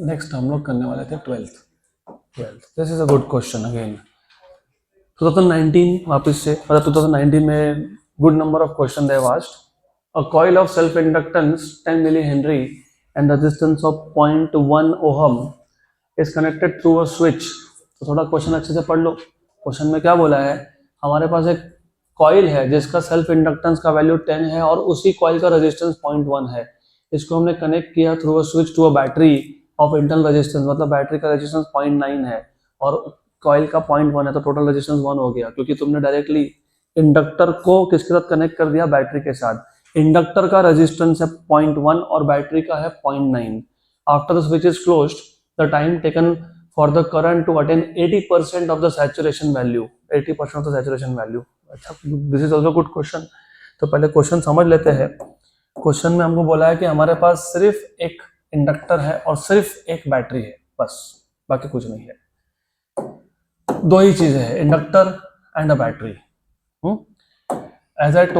नेक्स्ट हम लोग करने वाले थे 12th। This is a good question again. 2019 वापस से, मतलब 2019 में good number of question they asked. A coil of self inductance 10 milli henry and resistance of 0.1 ohm is connected through a switch. तो थोड़ा क्वेश्चन अच्छे से पढ़ लो। क्वेश्चन में क्या बोला है? हमारे पास एक कॉइल है जिसका सेल्फ इंडक्टेंस का वैल्यू 10 है और उसी कॉइल का रेजिस्टेंस 0.1 है। इसको हमने कनेक्ट किया through a switch to a battery of internal resistance, मतलब बैटरी का रेजिस्टेंस 0.9 है और कॉइल का 0.1 है, तो टोटल रेजिस्टेंस 1 हो गया, क्योंकि तुमने डायरेक्टली इंडक्टर को किसके साथ कनेक्ट कर दिया? बैटरी के साथ। इंडक्टर का रेजिस्टेंस है 0.1 और बैटरी का है 0.9। After the switch is closed, the time taken for the current to attain 80% of the saturation value, 80% of the saturation value. अच्छा, this is also good question. तो पहले क्वेश्चन समझ लेते हैं। क्वेश्चन में हमको बोला है कि हमारे पास सिर्फ एक इंडक्टर है और सिर्फ एक बैटरी है, बस, बाकी कुछ नहीं है। दो ही चीजें हैं, inductor and a battery. As I have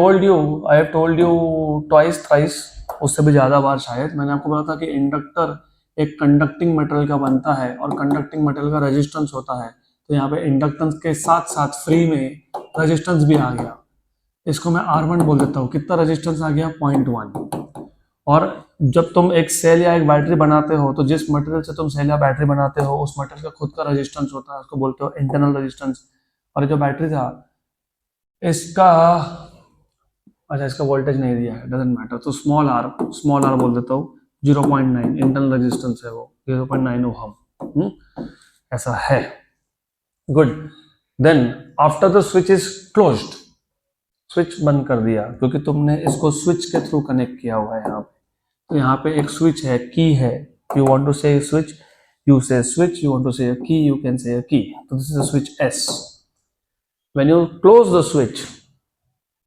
told you twice thrice, उससे भी ज्यादा बार शायद, मैंने आपको बोला था कि इंडक्टर एक कंडक्टिंग मटेरियल का बनता है और कंडक्टिंग मटेरियल का रेजिस्टेंस होता है। तो यहाँ पे इंडक्टेंस के साथ साथ फ्री में रेजिस्टेंस भी आ गया, इसको मैं R1 बोल देता हूँ। कितना रेजिस्टेंस आ गया? 0.1। और जब तुम एक सेल या एक बैटरी बनाते हो तो जिस मटेरियल से तुम सेल या बैटरी बनाते हो उस मटेरियल का खुद का रेजिस्टेंस होता है, उसको बोलते हो इंटरनल रेजिस्टेंस। और जो बैटरी था इसका, अच्छा इसका वोल्टेज नहीं दिया है, डजेंट मैटर, तो स्मॉल आर बोल देता हूँ, 0.9 इंटरनल रेजिस्टेंस है वो, 0.9 ओहम, ऐसा है। Good. Then after the switch is closed, switch बंद कर दिया क्योंकि तुमने इसको स्विच के थ्रू कनेक्ट किया हुआ है यहाँ पे, तो यहाँ पे एक स्विच है, की है, यू वांट टू से switch, you say switch, you want to say a key, you can say a key. So this is a switch S. When you close the switch,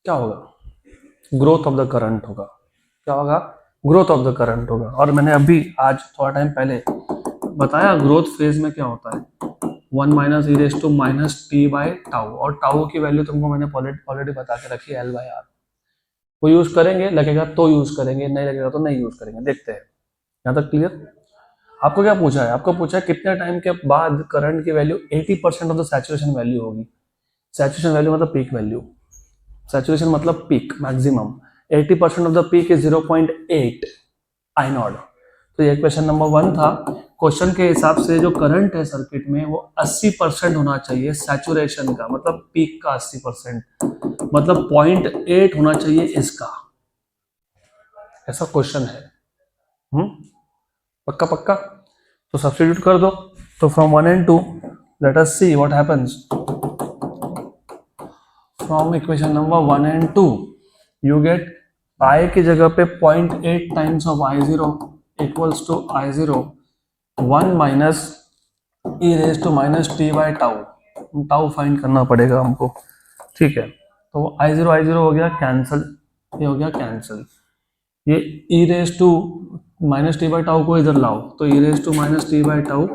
क्या होगा? ग्रोथ ऑफ द करंट होगा। क्या होगा? Growth of the current होगा। और मैंने अभी आज थोड़ा टाइम पहले बताया ग्रोथ फेज में क्या होता है, 1 minus e raise to minus t by tau, और टाउ की वैल्यू तुमको मैंने ऑलरेडी बता के रखी है, एल बाई आर। वो यूज करेंगे, लगेगा तो यूज करेंगे, नहीं लगेगा तो नहीं यूज करेंगे, देखते हैं। यहाँ तक क्लियर? आपको क्या पूछा है? आपको पूछा है कितने टाइम के बाद करंट की value 80% of the saturation value होगी। सैचुरेशन वैल्यू मतलब पीक वैल्यू, सैचुरेशन मतलब peak maximum. 80% of the peak is 0.8 I not. तो ये क्वेश्चन नंबर 1 था। क्वेश्चन के हिसाब से जो करंट है सर्किट में वो 80% होना चाहिए सैचुरेशन का, मतलब पीक का 80%, मतलब 0.8 होना चाहिए इसका, ऐसा क्वेश्चन है। पक्का पक्का? तो सब्स्टिट्यूट कर दो। तो from 1 and 2 let us see what happens. From equation number 1 and 2 you get I की जगह पे 0.8 times of I0 equals to I0 1 minus e raise to minus t by tau. Tau find करना पड़ेगा हमको, ठीक है। तो I0 हो गया कैंसिल, ये हो गया कैंसिल। ये e raise to minus t by tau को इधर लाओ, तो e raise to minus t by tau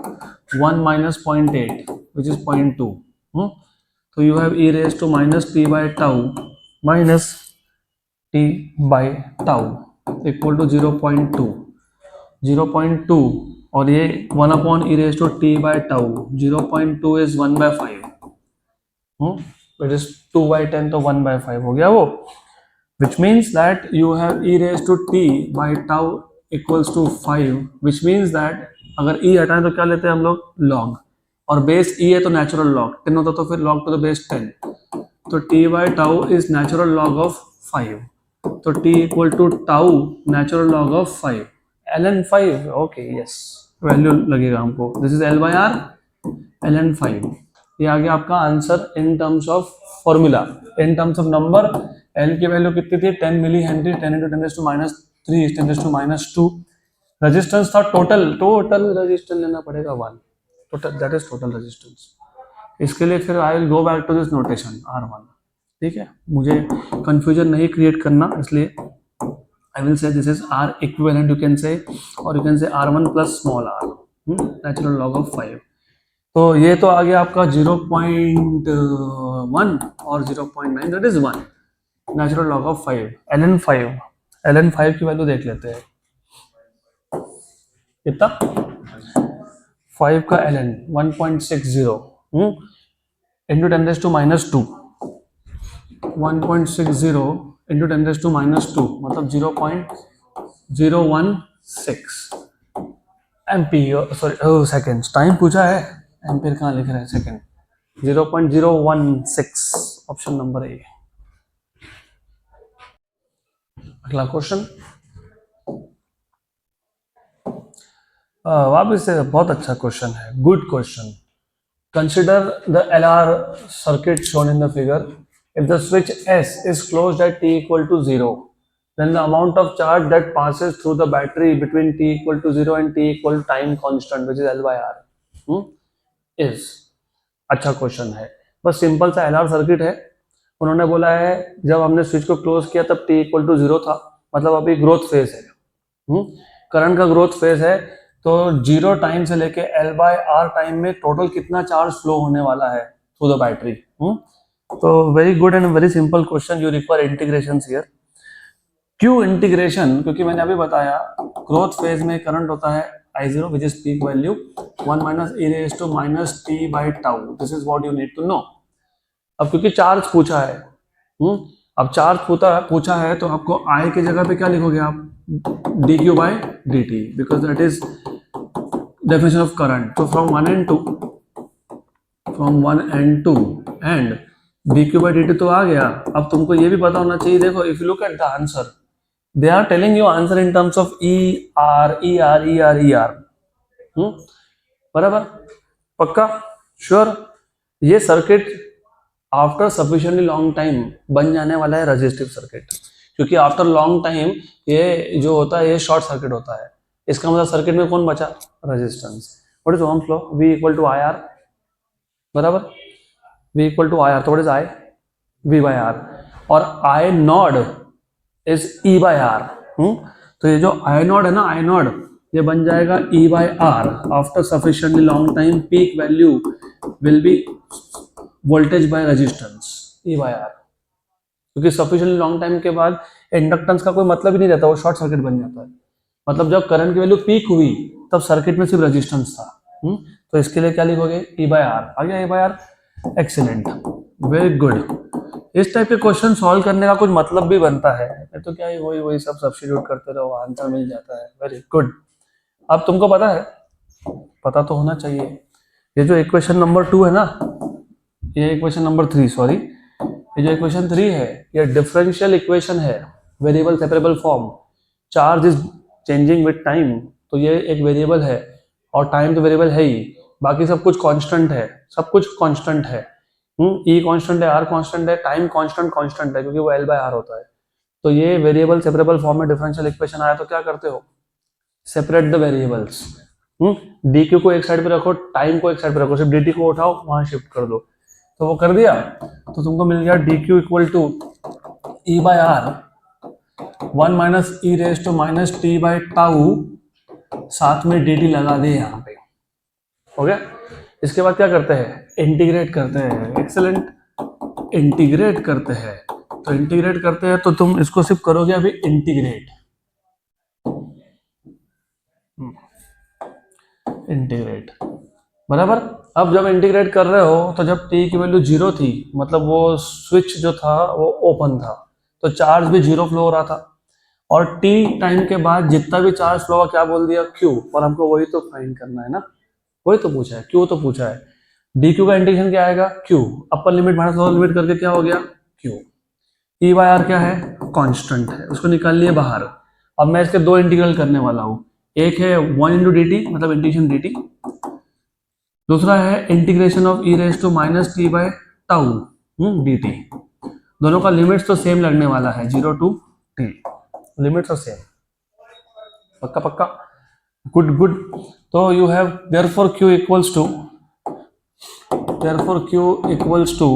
1 minus 0.8 which is 0.2। तो you have e raise to minus t by tau minus t by tau equal to 0.2, 0.2, और ये 1 upon e raise to t by tau, 0.2 is 1/5, it is 2/10, तो 1/5 हो गया वो, which means that you have e raised to t by tau equals to 5, which means that अगर e हटाएं तो क्या लेते हैं हम लोग? log, और बेस e है तो नेचुरल log 10 होता तो फिर log to the base 10, तो t by tau is natural log of 5, तो t equal to tau natural log of 5, ln 5, okay yes, value लगेगा हमको, this is l by r ln 5। ये आ गया आपका answer in terms of formula. In terms of number L की value कितनी थी? 10 मिली हेनरी, 10 into 10⁻³ 10⁻²। रेजिस्टेंस था टोटल रेजिस्टेंस लेना पड़ेगा 1, total that is total resistance. इसके लिए फिर I will go back to this notation R1, ठीक है, मुझे कंफ्यूजन नहीं क्रिएट करना, इसलिए आई will say this is R equivalent, you can say, और you can say R1 plus small r, natural log of 5। तो ये तो आ गया आपका 0.1 और 0.9, that is 1, natural log of 5, ln 5 की वैल्यू देख लेते हैं कितना? 5 का ln 1.60 इंटू 10⁻², 1.60 इंटू 10⁻², मतलब 0.016 एम्पियर, सॉरी सेकेंड्स, टाइम पूछा है, एम्पियर कहाँ लिख रहे हैं, सेकेंड, 0.016, ऑप्शन नंबर ए। अगला क्वेश्चन, वापस से बहुत अच्छा क्वेश्चन है, good question. Consider the LR circuit shown in the figure. If the switch S is closed at t equal to 0, then the amount of charge that passes through the battery between t equal to 0 and t equal to time constant, which is L by R, is। अच्छा question है, बस simple सा LR circuit है। उन्होंने बोला है जब हमने स्विच को क्लोज किया तब t इक्वल टू 0 था, मतलब अभी ग्रोथ फेज है, करंट का ग्रोथ फेज है, तो 0 टाइम से लेके L बाय R टाइम में टोटल कितना चार्ज फ्लो होने वाला है थ्रू द बैटरी। तो very good and very simple question, you require integration here. क्यों इंटीग्रेशन? क्योंकि मैंने अभी बताया ग्रोथ फेज में करंट होता है I0 which is peak value 1 minus e raise to minus t by tau, this is what you need to know. अब क्योंकि चार्ज पूछा है, अब चार्ज पूछा है तो आपको I की जगह पे क्या लिखोगे आप? dq by dt, because that is definition of current. So from 1 and 2 and D Q by D T तो आ गया। अब तुमको ये भी पता होना चाहिए, देखो if you look at the answer, they are telling you answer in terms of E R E R E R E R. बराबर, पक्का, श्योर। ये circuit after sufficiently long time बन जाने वाला है रेजिस्टिव सर्किट, क्योंकि आफ्टर लॉन्ग टाइम ये जो होता है ये शॉर्ट सर्किट होता है। इसका मतलब सर्किट में कौन बचा? Resistance. What is Ohm's law? V equal to I R, बराबर, V equal to I R. तो what is I? V by R, और I naught is E by R. तो ये जो आई नॉड है ना, आई नॉड, ये बन जाएगा E by R after sufficiently long time. Peak value will be voltage by resistance E by R, क्योंकि सफिशिएंटली लॉन्ग टाइम के बाद इंडक्टेंस का कोई मतलब ही नहीं रहता, वो शॉर्ट सर्किट बन जाता है। मतलब जब करंट की वैल्यू पीक हुई तब सर्किट में सिर्फ रेजिस्टेंस था। तो इसके लिए क्या लिखोगे? E by are. आ गया E by R, excellent, very good. इस टाइप के क्वेश्चन सॉल्व करने का कुछ मतलब भी बनता है, तो क्या है, वही वही सब सब्स्टिट्यूट करते रहो, आंसर मिल जाता है। Very good. अब तुमको पता है, पता तो होना चाहिए, ये जो इक्वेशन नंबर 2 है ना, ये इक्वेशन नंबर 3, सॉरी, ये जो इक्वेशन 3 है ये डिफरेंशियल इक्वेशन है, variable separable form. Charge is changing with time, तो ये एक वेरिएबल है, और टाइम तो वेरिएबल है ही, बाकी सब कुछ कांस्टेंट है, सब कुछ कांस्टेंट है। ई कांस्टेंट है, आर कांस्टेंट है, टाइम कांस्टेंट है, क्योंकि वो एल बाय आर होता है। तो ये वेरिएबल सेपरेबल फॉर्म में डिफरेंशियल इक्वेशन आया, तो क्या करते हो? Separate the variables. D Q को एक साइड पे रखो, टाइम को एक साइड पे रखो, सिर्फ डी टी को उठाओ, वहां शिफ्ट कर दो। तो वो कर दिया, तो तुमको मिल गया d q equal to e by R 1 minus e raise to minus t by tau, साथ में डी टी लगा दे यहाँ पे, हो गया। इसके बाद क्या करते हैं? इंटीग्रेट करते हैं। एक्सेलेंट, इंटीग्रेट करते हैं। तो इंटीग्रेट करते हैं तो तुम इसको सिर्फ करोगे अभी इंटीग्रेट, इंटीग्रेट, बराबर। अब जब इंटीग्रेट कर रहे हो तो जब t की वैल्यू 0 थी, मतलब वो स्विच जो था वो ओपन था, तो चार्ज भी 0 फ्लो हो रहा था, और t टाइम के बाद जितना भी चार्ज फ्लो हुआ क्या बोल दिया? q। और हमको वही तो फाइंड करना है ना, वही तो पूछा है, q तो पूछा है। dq का इंटीग्रेशन क्या आएगा? q, अपर लिमिट माइनस लोअर लिमिट करके क्या हो गया? q। e बाय आर क्या है? कांस्टेंट है, उसको निकाल लिए बाहर। अब मैं इसके दो इंटीग्रल करने वाला हूँ, एक है 1 इंटू डी टी, मतलब इंटीग्रेशन डी टी, दूसरा है integration of e raise to minus t by tau d t. दोनों का लिमिट्स तो सेम लगने वाला है, 0 टू टी, लिमिट्स तो सेम, पक्का पक्का, गुड गुड। तो you have therefore q equals to, therefore q equals to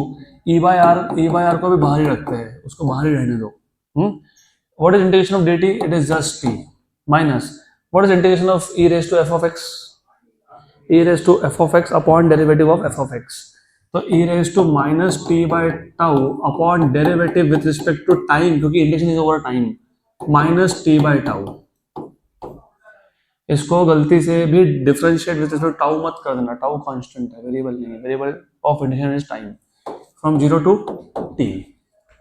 e by R को भी बाहर ही रखते हैं, उसको बाहर ही रहने दो। What is integration of dt? It is just t minus what is integration of e raise to f of x? e raise to f of x upon derivative of f of x। तो e raise to minus t by tau upon derivative with respect to time, क्योंकि integration is over time, minus t by tau. इसको गलती से भी differentiate with respect tau मत कर देना, tau constant है, वेरिएबल नहीं है, variable of integration is time from 0 to t।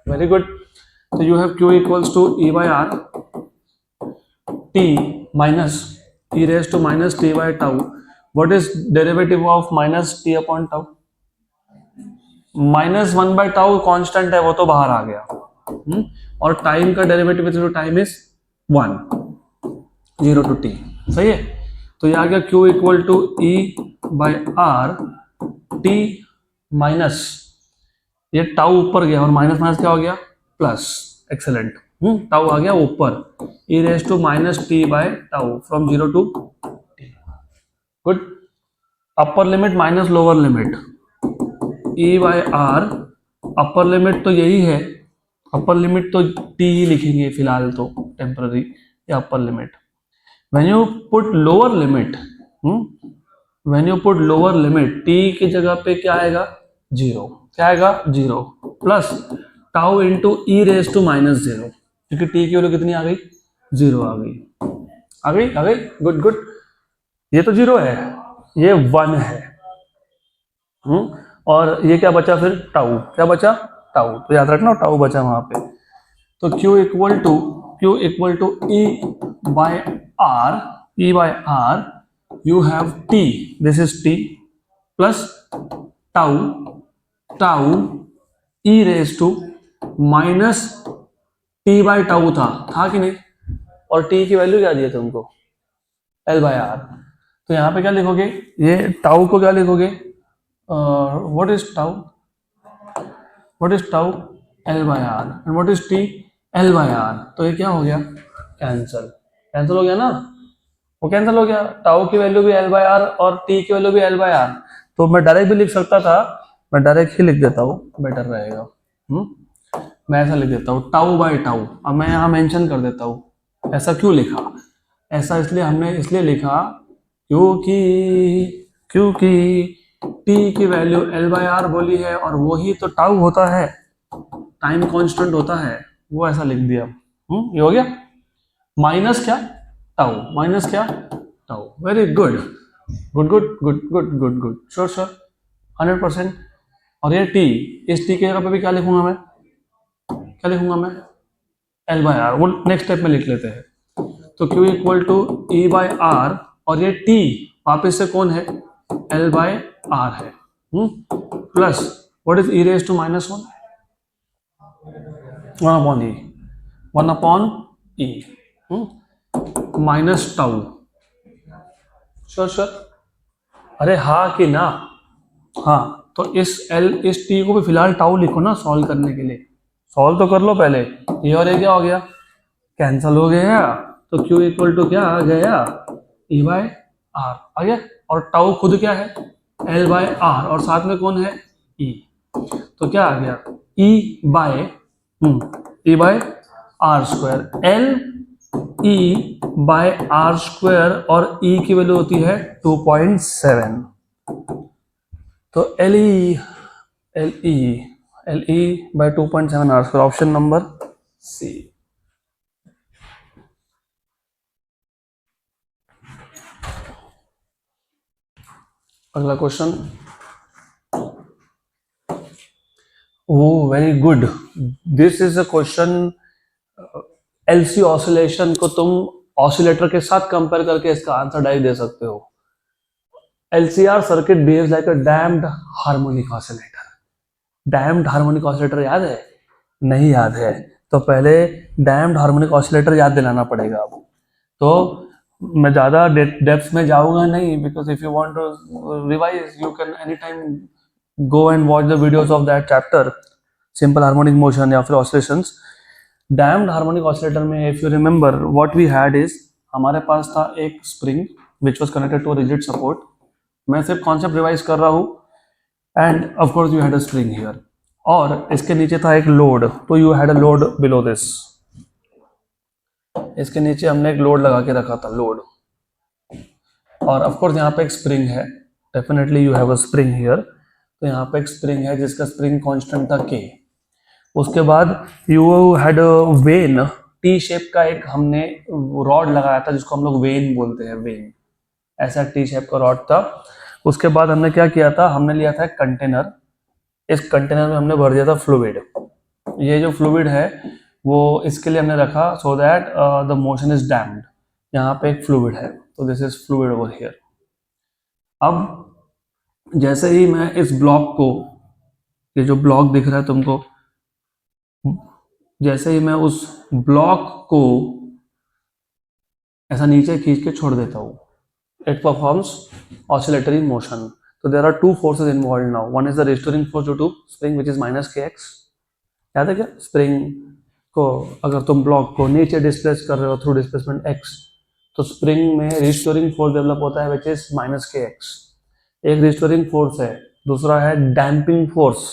Very good. तो you have q equals to e by R t minus e raise to minus t by tau. What is derivative of minus t upon tau? Minus 1 by tau constant है, वो तो बाहर आ गया। और time का derivative with time is 1, 0 to t, सही है। तो ये आ गया q equal to e by R t minus, ये टाउ ऊपर गया और माइनस माइनस क्या हो गया? Plus, excellent. टाउ आ गया ऊपर, e raise to minus t by tau from 0 to t, good. Upper limit minus lower limit, e by R, upper limit तो यही है, अपर लिमिट तो t ही लिखेंगे फिलहाल तो, टेम्पररी, या upper limit. when you put lower limit, when you put lower limit, t की जगह पे क्या आएगा? 0, क्या आएगा? 0 plus tau into e raise to minus 0, क्योंकि t की वैल्यू कितनी आ गई? 0 आ गई, आ गई, आ गई, गुड गुड। ये तो 0 है, ये 1 है, और ये क्या बचा फिर? टाउ, क्या बचा? टाउ, तो याद रखना टाउ बचा वहां पे। तो q equal to e by r, you have t, this is t, plus tau e raise to minus t by tau था कि नहीं, और टी की वैल्यू क्या दी है तुमको, एल बाई आर। तो यहाँ पे क्या लिखोगे, ये टाउ को क्या लिखोगे, what is tau, what is tau, L by R, and what is t, L by R. तो ये क्या हो गया, कैंसल, कैंसिल हो गया ना, वो कैंसिल हो गया, टाउ की वैल्यू भी एल बाई आर और टी की वैल्यू भी एल बाई आर। तो मैं डायरेक्ट भी लिख सकता था, मैं डायरेक्ट ही लिख देता हूँ, बेटर रहेगा। मैं ऐसा लिख देता हूँ टाउ बाई टाउ। अब मैं यहाँ मेंशन कर देता हूँ, ऐसा क्यों लिखा, ऐसा इसलिए हमने इसलिए लिखा क्योंकि क्योंकि टी की वैल्यू एल बाई आर बोली है, और वही तो टाउ होता है, टाइम कांस्टेंट होता है, वो ऐसा लिख दिया। ये हो गया, माइनस क्या, टाउ, माइनस क्या, tau. Very good, good good good good good good, sure sure, 100%। और ये टी, इस टी के जगह पे भी क्या लिखूंगा मैं, क्या लिखूंगा मैं, एल बाई आर। वो नेक्स्ट स्टेप में लिख लेते हैं। तो Q equal to E by R, और ये T वापिस से कौन है, L बाई आर है, plus what is E raise to minus one, one upon E minus tau, sure sure, अरे हाँ कि ना, हाँ। तो इस टी को भी फिलहाल टाउ लिखो ना सॉल्व करने के लिए, सॉल्व तो कर लो पहले। ये और ये क्या हो गया, कैंसल हो गया। तो Q इक्वल टू क्या आ गया, ई बाय आर आ गया, और टाउ खुद क्या है, एल बाय आर, और साथ में कौन है, ई। तो क्या आ गया, E by R square, L E by R square, और ई की वैल्यू होती है 2.7। तो L E by 2.7 R square, option number C. अगला question, oh very good, this is a question. LC oscillation को तुम ऑसिलेटर के साथ कंपेयर करके इसका आंसर डायरेक्ट दे सकते हो। LCR circuit behaves like a damped harmonic oscillator. Damped harmonic oscillator याद है, नहीं याद है तो पहले डैम्ड हार्मोनिक ऑसिलेटर याद दिलाना पड़ेगा। अब तो मैं ज़्यादा डेप्थ में जाऊंगा नहीं, because if you want to revise you can any time go and watch the videos of that chapter, simple harmonic motion या फिर ऑसिलेशंस। डैम्ड हार्मोनिक ऑसिलेटर में if you remember what we had is, हमारे पास था एक spring which was connected to a rigid support. मैं सिर्फ concept revise कर रहा हूँ, and of course you had a spring here, और इसके नीचे था एक लोड, तो you had a load below this. इसके नीचे हमने एक लोड लगा के रखा था, लोड, और ऑफ कोर्स यहाँ पे एक स्प्रिंग है, definitely you have a spring here. तो यहाँ पे एक स्प्रिंग है जिसका स्प्रिंग कांस्टेंट था K। उसके बाद you had when, T shape का एक हमने रॉड लगाया था जिसको हम लोग वेन बोलते हैं, वेन, ऐसा टी शेप का रॉड था। उसके बाद हमने क्या किया था, हमने लिया था एक कंटेनर, इस कंटेनर में हमने भर दिया था फ्लूइड। ये जो फ्लूइड है वो इसके लिए हमने रखा so that the motion is damped. यहाँ पे एक फ्लूइड है, तो this is fluid over here. अब जैसे ही मैं इस ब्लॉक को, ये जो ब्लॉक दिख रहा है तुमको, जैसे ही मैं उस ब्लॉक को ऐसा नीचे खींच के छोड़ देता हूँ, इट परफॉर्म्स ऑसिलेटरी मोशन। तो there are two forces involve now, one is the restoring force due to spring which is minus kx। याद है क्या, स्प्रिंग को अगर तुम ब्लॉक को नीचे डिस्प्लेस कर रहे हो थ्रू डिस्प्लेसमेंट x, तो स्प्रिंग में रिस्टोरिंग फोर्स डेवलप होता है विच इज माइनस kx। एक रिस्टोरिंग फोर्स है, दूसरा है डैम्पिंग फोर्स।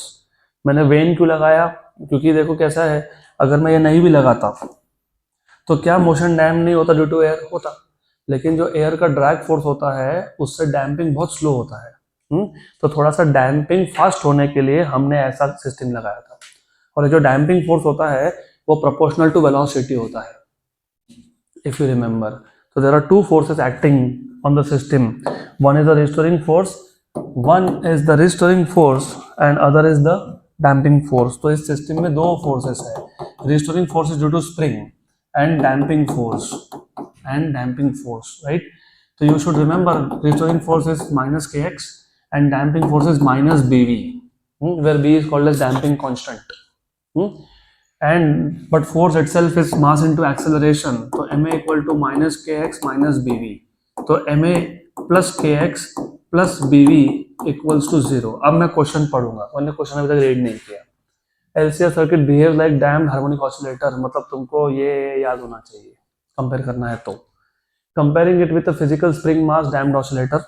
मैंने वेन क्यों लगाया, क्योंकि देखो कैसा है, अगर मैं ये नहीं भी लगाता तो क्या मोशन डैम नहीं होता, ड्यू टू एयर होता, लेकिन जो एयर का ड्रैग फोर्स होता है उससे डैम्पिंग बहुत स्लो होता है। तो थोड़ा सा डैम्पिंग फास्ट होने के लिए हमने ऐसा सिस्टम लगाया था, और जो डैम्पिंग फोर्स होता है वो प्रोपोर्शनल टू वेलोसिटी होता है, if you remember. So there are two forces acting on the system. One is the restoring force, and other is the damping force. तो इस सिस्टम में दो फोर्सेस है, restoring force is due to spring and damping force, right? So you should remember restoring force is minus kx and damping force is minus bv. where B is called as damping constant. And but force itself is mass into acceleration, तो ma equal to minus kx minus bv, तो ma plus kx plus bv equals to 0. अब मैं question पढ़ूंगा, मैंने question अभी तक read नहीं किया. LCR circuit behaves like damped harmonic oscillator, मतलब तुमको ये याद होना चाहिए, कंपेयर करना है तो. Comparing it with a physical spring mass damped oscillator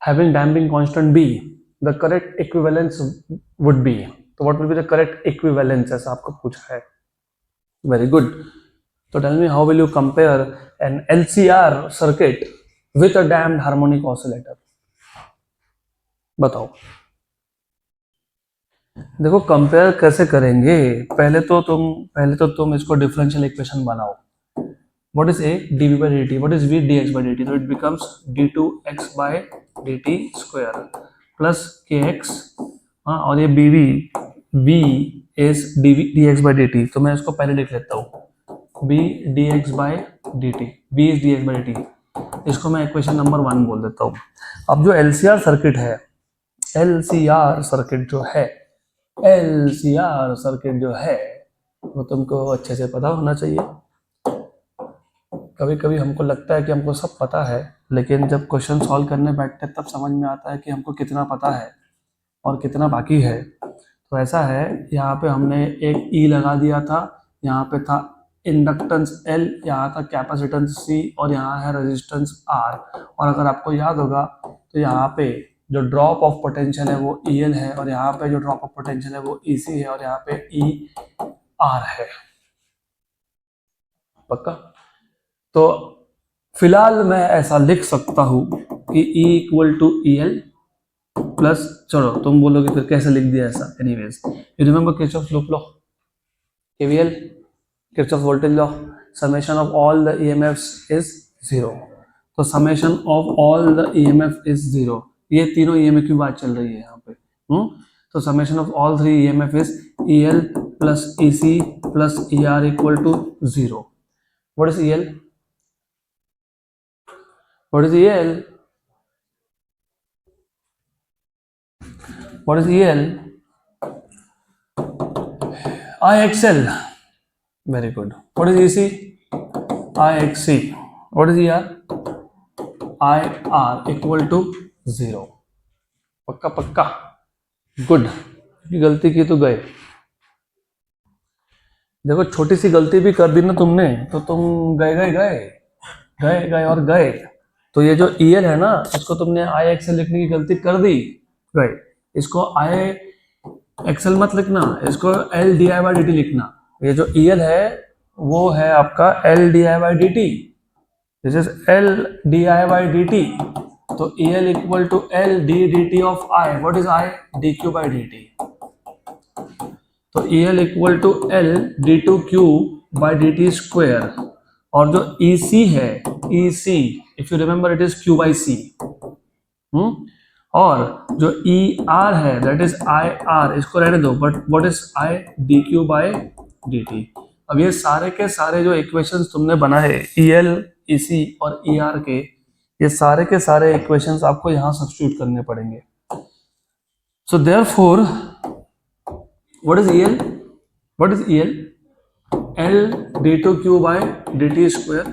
having damping constant b, the correct equivalence would be. तो what will be the correct equivalence, ऐसा आपको पूछा है. Very good. So tell me, how will you compare an LCR circuit with a damped harmonic oscillator? बताओ. देखो compare कैसे करेंगे, पहले तो तुम इसको डिफरेंशियल इक्वेशन बनाओ. What is A? dv by dt. What is V? dx by dt. So it becomes d2x by dt square plus kx. और ये bv, v is dx by dt. तो मैं इसको पहले लिख लेता हूँ, b dx by dt. v is dx by dt. इसको मैं इक्वेशन नंबर 1 बोल देता हूँ. अब जो LCR सर्किट है, LCR सर्किट जो है वो तुमको अच्छे से पता होना चाहिए. कभी कभी हमको लगता है कि हमको सब पता है, लेकिन जब क्वेश्चन सॉल्व करने बैठते हैं तब समझ में आता है कि हमको कितना पता है और कितना बाकी है. तो ऐसा है, यहाँ पे हमने एक E लगा दिया था, यहाँ पे था इंडक्टेंस L, यहाँ था कैपेसिटेंस C और यहाँ है रेजिस्टेंस R. और अगर आपको याद होगा तो यहाँ पे जो ड्रॉप ऑफ पोटेंशियल है वो EL है और यहाँ पे जो ड्रॉप ऑफ पोटेंशियल है वो EC है और यहाँ पे ER है. पक्का? तो फिलहाल मैं ऐसा लिख सकता हूं कि E equal to EL plus, चलो तुम बोलोगे फिर कैसे लिख दिया ऐसा. Anyways, you remember Kirchhoff's loop law, KVL, Kirchhoff's voltage law, summation of all the EMFs is 0. तो summation of all the EMF is 0. ये तीनों EMF की बात चल रही है यहाँ पे. तो summation of all 3 EMF is EL plus EC plus ER equal to 0. What is EL? What is EL? What is EL? IXL. Very good. What is EC? IXC. What is ER? IR equal to 0. पक्का पक्का. Good. गलती की तो गए. देखो छोटी सी गलती भी कर दी ना तुमने तो तुम गए और गए. तो ये जो EL है ना, इसको तुमने IXL लिखने की गलती कर दी, राइट. इसको IXL मत लिखना, इसको L di by dt लिखना. ये जो EL है वो है आपका L di by dt. This is L di by dt. तो EL equal to L d dt of I. What is I? dq by dt. तो EL equal to L d2q by dt square. और जो EC है, EC if you remember it is Q by C. और जो ER है that is IR, इसको रहने दो. But what is I? dq by dt. अब ये सारे के सारे जो इक्वेशंस तुमने बनाए EL, EC और ER के, ये सारे के सारे इक्वेशंस आपको यहाँ सब्स्टिट्यूट करने पड़ेंगे. So therefore what is EL? L d2q by dt square.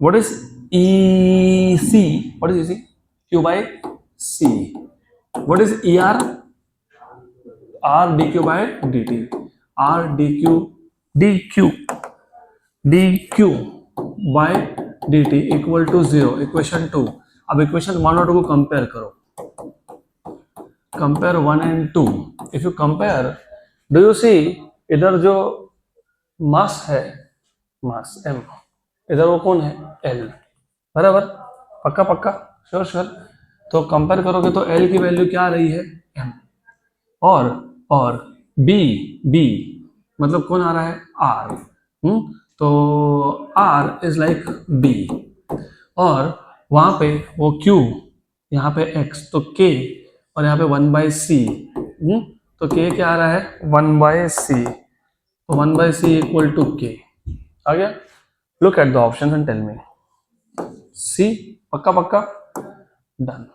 What is EC? Q by C. What is ER? R dq by dt. R dq by dt equal to 0. Equation 2. अब equation 1 और 2 को compare करो. Compare 1 and 2. If you compare, do you see इधर जो मास है, मास M, इधर वो कौन है? L. बराबर? पक्का श्योर. तो कंपेयर करोगे तो L की वैल्यू क्या आ रही है? M. और B मतलब कौन आ रहा है? R. तो R इज लाइक B. और वहां पे वो Q, यहाँ पे X, तो K और यहाँ पे 1 by C. तो K क्या आ रहा है? 1 by C. तो 1 by C equal to K आ गया. Look at the option and tell me. C. पक्का डन.